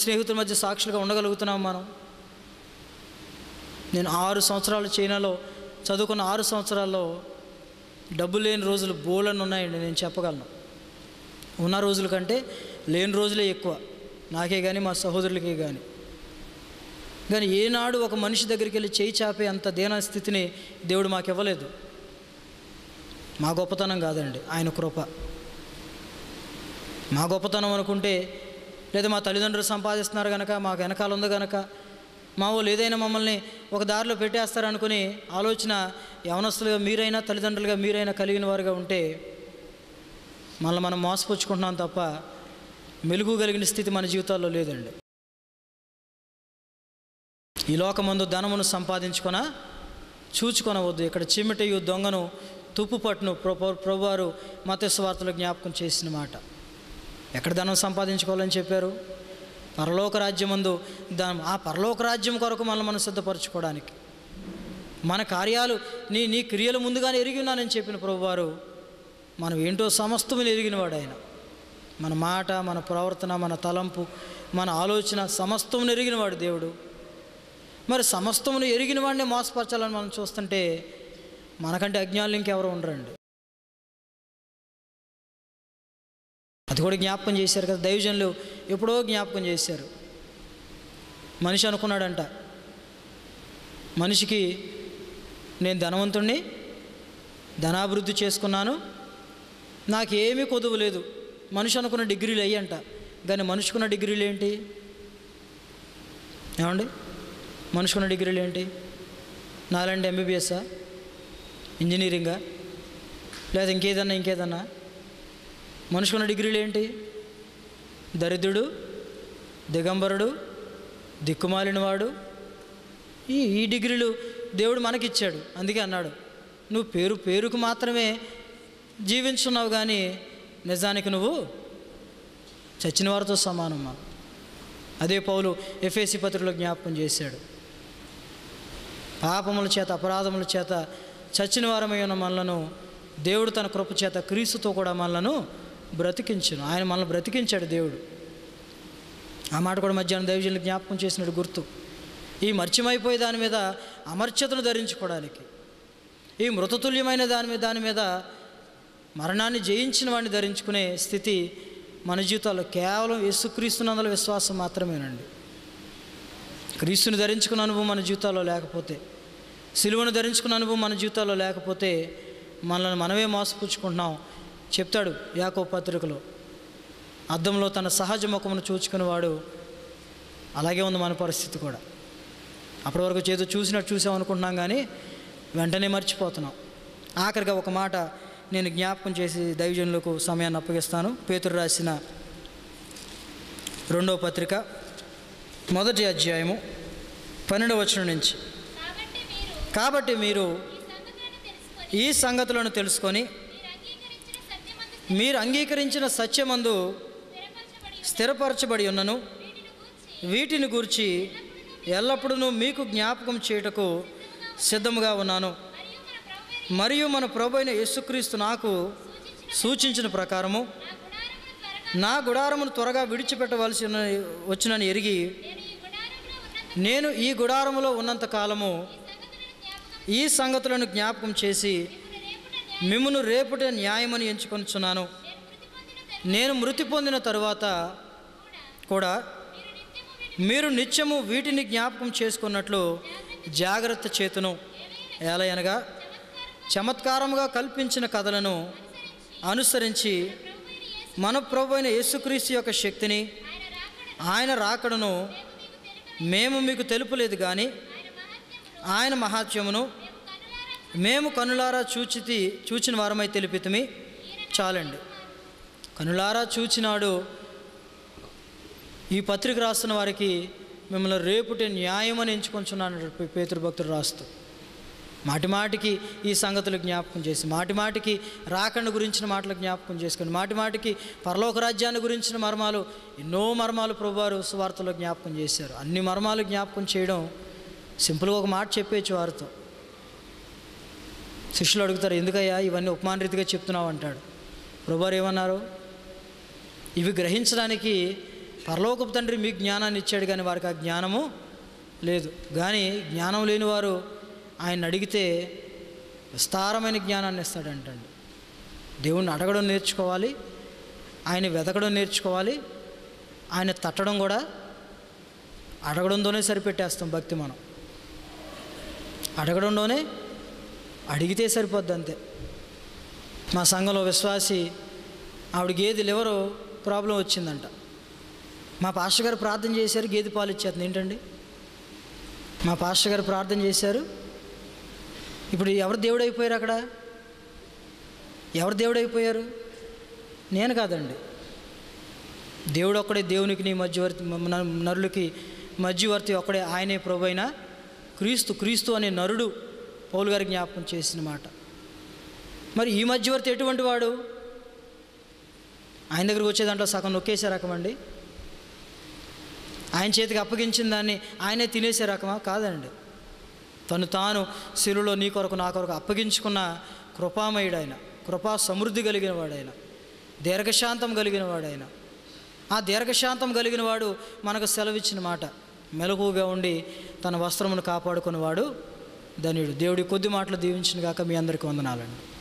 స్నేహితుల మధ్య సాక్షులుగా ఉండగలుగుతున్నాం మనం? నేను 6 సంవత్సరాలు చైనాలో చదువుకున్న 6 సంవత్సరాల్లో డబ్బు లేని రోజులు బోలని ఉన్నాయండి. నేను చెప్పగలను. ఉన్న రోజుల కంటే లేని రోజులే ఎక్కువ, నాకే కానీ మా సహోదరులకే కానీ. ఏనాడు ఒక మనిషి దగ్గరికి వెళ్ళి చేయి చాపే అంత దీన స్థితిని దేవుడు మాకు ఇవ్వలేదు. మా గొప్పతనం కాదండి, ఆయన కృప. మా గొప్పతనం అనుకుంటే, లేదా మా తల్లిదండ్రులు సంపాదిస్తున్నారు కనుక, మాకు వెనకాల ఉంది కనుక, మా వాళ్ళు ఏదైనా మమ్మల్ని ఒక దారిలో పెట్టేస్తారనుకుని ఆలోచన యవనస్తులుగా మీరైనా తల్లిదండ్రులుగా మీరైనా కలిగిన వారుగా ఉంటే మనల్ని మనం మోసపుచ్చుకుంటున్నాం తప్ప మెలుగు కలిగిన స్థితి మన జీవితాల్లో లేదండి. ఈ లోకమందు ధనమును చూచుకొనవద్దు, ఇక్కడ చిమ్మిటయు దొంగను తుప్పు పట్టును ప్రభువారు మత్తయి సువార్తలో జ్ఞాపకం చేసిన మాట. ఎక్కడ ధనం సంపాదించుకోవాలని చెప్పారు? పరలోక రాజ్యమందు ఆ పరలోక రాజ్యం కొరకు మనం సిద్ధపరచుకోవడానికి మన కార్యాలు నీ క్రియలు ముందుగానే ఎరిగి ఉన్నానని చెప్పిన ప్రభువారు మనం ఏంటో సమస్తమును ఎరిగినవాడు ఆయన. మన మాట, మన ప్రవర్తన, మన తలంపు, మన ఆలోచన సమస్తమును ఎరిగినవాడు దేవుడు. మరి సమస్తమును ఎరిగిన వాడిని మోసపరచాలని మనం చూస్తుంటే మనకంటే అజ్ఞానులు ఇంకెవరు ఉండరండి. అది కూడా జ్ఞాపకం చేశారు కదా దైవజనులు, ఎప్పుడో జ్ఞాపకం చేశారు. మనిషి అనుకున్నాడంట, మనిషికి నేను ధనవంతుణ్ణి, ధనాభివృద్ధి చేసుకున్నాను, నాకేమీ కొదువు లేదు. మనిషి అనుకున్న డిగ్రీలు అయ్యంట, కానీ మనిషికున్న డిగ్రీలు ఏంటి ఏమండి? మనిషికున్న డిగ్రీలు ఏంటి? నాలాంటి ఎంబీబీఎస్సా, ఇంజనీరింగా, లేదా ఇంకేదన్నా? మనిషికున్న డిగ్రీలు ఏంటి? దరిద్రుడు, దిగంబరుడు, దిక్కుమాలినవాడు. ఈ డిగ్రీలు దేవుడు మనకిచ్చాడు. అందుకే అన్నాడు, నువ్వు పేరుకు మాత్రమే జీవించున్నావు, కానీ నిజానికి నువ్వు చచ్చిన వారితో సమానమ్మా. అదే పౌలు ఎఫెసీ పత్రికలో జ్ఞాపకం చేశాడు. పాపముల చేత అపరాధముల చేత చచ్చిన వారమై ఉన్న మనలను దేవుడు తన కృప చేత క్రీస్తుతో కూడా మనలను బ్రతికించును. ఆయన మనల్ని బ్రతికించాడు దేవుడు. ఆ మాట కూడా మధ్యాహ్నం దైవజనులు జ్ఞాపకం చేసినట్టు గుర్తు. ఈ మర్చిమైపోయే దాని మీద అమర్చతను ధరించుకోవడానికి, ఈ మృతతుల్యమైన దాని మీద మరణాన్ని జయించిన వాడిని ధరించుకునే స్థితి మన జీవితాల్లో కేవలం యేసుక్రీస్తునందుల విశ్వాసం మాత్రమేనండి. క్రీస్తుని ధరించుకున్న అనుభవం మన జీవితాల్లో లేకపోతే, సిలువను ధరించుకున్న అనుభవం మన జీవితాల్లో లేకపోతే మనల్ని మనమే మోసపుచ్చుకుంటున్నాం. చెప్తాడు యాకోబు పత్రికలో, అద్దంలో తన సహజ ముఖమును చూచుకునేవాడు అలాగే ఉంది మన పరిస్థితి కూడా. అప్పటి వరకు చేదో చూసామనుకుంటున్నాం, కానీ వెంటనే మర్చిపోతున్నాం. ఆఖరిగా ఒక మాట నేను జ్ఞాపకం చేసి దైవజనులకు సమయాన్ని అప్పగిస్తాను. పేతురు రాసిన 2వ పత్రిక 1వ అధ్యాయము 12వ వచనం నుంచి, కాబట్టి మీరు ఈ సంగతులను తెలుసుకొని మీరు అంగీకరించిన సత్యమందు స్థిరపరచబడి ఉన్నను, వీటిని గూర్చి ఎల్లప్పుడూ మీకు జ్ఞాపకం చేయుటకు సిద్ధముగా ఉన్నాను. మరియు మన ప్రభు అయిన యేసుక్రీస్తు నాకు సూచించిన ప్రకారము నా గుడారమును త్వరగా విడిచిపెట్టవలసి వచ్చునని ఎరిగి నేను ఈ గుడారములో ఉన్నంత కాలము ఈ సంగతులను జ్ఞాపకం చేసి మిమ్మును రేపుటే న్యాయమని ఎంచుకొనుచున్నాను. నేను మృతి పొందిన తరువాత కూడా మీరు నిత్యము వీటిని జ్ఞాపకం చేసుకున్నట్లు జాగ్రత్త చేతును. ఏలయనగా చమత్కారముగా కల్పించిన కథలను అనుసరించి మన ప్రభు అయిన యేసుక్రీస్తు యొక్క శక్తిని, ఆయన రాకడను మేము మీకు తెలుపలేదు, కానీ ఆయన మహాత్మ్యమును మేము కనులారా చూచిన వారమై తెలిపితిమి. చాలండి. కనులారా చూచినాడు. ఈ పత్రిక రాస్తున్న వారికి మిమ్మల్ని రేపుటే న్యాయం అని ఎంచుకొంచున్నాను పేతురు భక్తుడు రాస్తూ, మాటిమాటికి ఈ సంగతులు జ్ఞాపకం చేసి, మాటిమాటికి రాకడ గురించిన మాటలు జ్ఞాపకం చేసుకొని, మాటిమాటికి పరలోక రాజ్యాన్ని గురించిన మర్మాలు, ఎన్నో మర్మాలు ప్రభువారు సువార్తలో జ్ఞాపకం చేశారు. అన్ని మర్మాలు జ్ఞాపకం చేయడం సింపుల్గా ఒక మాట చెప్పేచ్చు వారితో. శిష్యులు అడుగుతారు, ఎందుకయ్యా ఇవన్నీ ఉపమాన రీతిగా చెప్తున్నావు అంటాడు. ప్రభువారు ఏమన్నారు? ఇవి గ్రహించడానికి పరలోకపు తండ్రి మీకు జ్ఞానాన్ని ఇచ్చాడు, కానీ వారికి ఆ జ్ఞానము లేదు. కానీ జ్ఞానం లేని వారు ఆయన అడిగితే విస్తారమైన జ్ఞానాన్ని ఇస్తాడంటండి. దేవుణ్ణి అడగడం నేర్చుకోవాలి, ఆయన వెతకడం నేర్చుకోవాలి, ఆయన తట్టడం కూడా. అడగడంతోనే సరిపెట్టేస్తాం భక్తి. మనం అడగడంలోనే అడిగితే సరిపోద్ది అంతే. మా సంఘంలో విశ్వాసి ఆవిడ గేదె లివరు ప్రాబ్లం వచ్చిందంట. మా పాస్టర్ గారు ప్రార్థన చేశారు, గేదె పాలు ఇచ్చేస్తుంది. ఏంటండి మా పాస్టర్ గారు ప్రార్థన చేశారు. ఇప్పుడు ఎవరు దేవుడు అయిపోయారు? అక్కడ ఎవరు దేవుడు అయిపోయారు? నేను కాదండి. దేవుడు ఒక్కడే, దేవునికి నీ మధ్యవర్తి, నరులకి మధ్యవర్తి ఒక్కడే, ఆయనే ప్రభు అయిన క్రీస్తు. క్రీస్తు అనే నరుడు పౌలు గారి జ్ఞాపకం చేసిన మాట. మరి ఈ మధ్యవర్తి ఎటువంటి వాడు? ఆయన దగ్గరికి వచ్చే దాంట్లో సగం నొక్కేసే రకమండి? ఆయన చేతికి అప్పగించిన దాన్ని ఆయనే తినేసే రకమా? కాదండి. తను తాను శిలువలో నీ కొరకు నా కొరకు అప్పగించుకున్న కృపామయుడు ఆయన, కృపా సమృద్ధి కలిగిన వాడైన, దీర్ఘశాంతం కలిగిన వాడైన. ఆ దీర్ఘశాంతం కలిగిన వాడు మనకు సెలవిచ్చిన మాట, మెలకుగా ఉండి తన వస్త్రమును కాపాడుకున్నవాడు ధన్యుడు. దేవుడి కొద్ది మాటలు దీవించిన గాక. మీ అందరికీ వందనాలండి.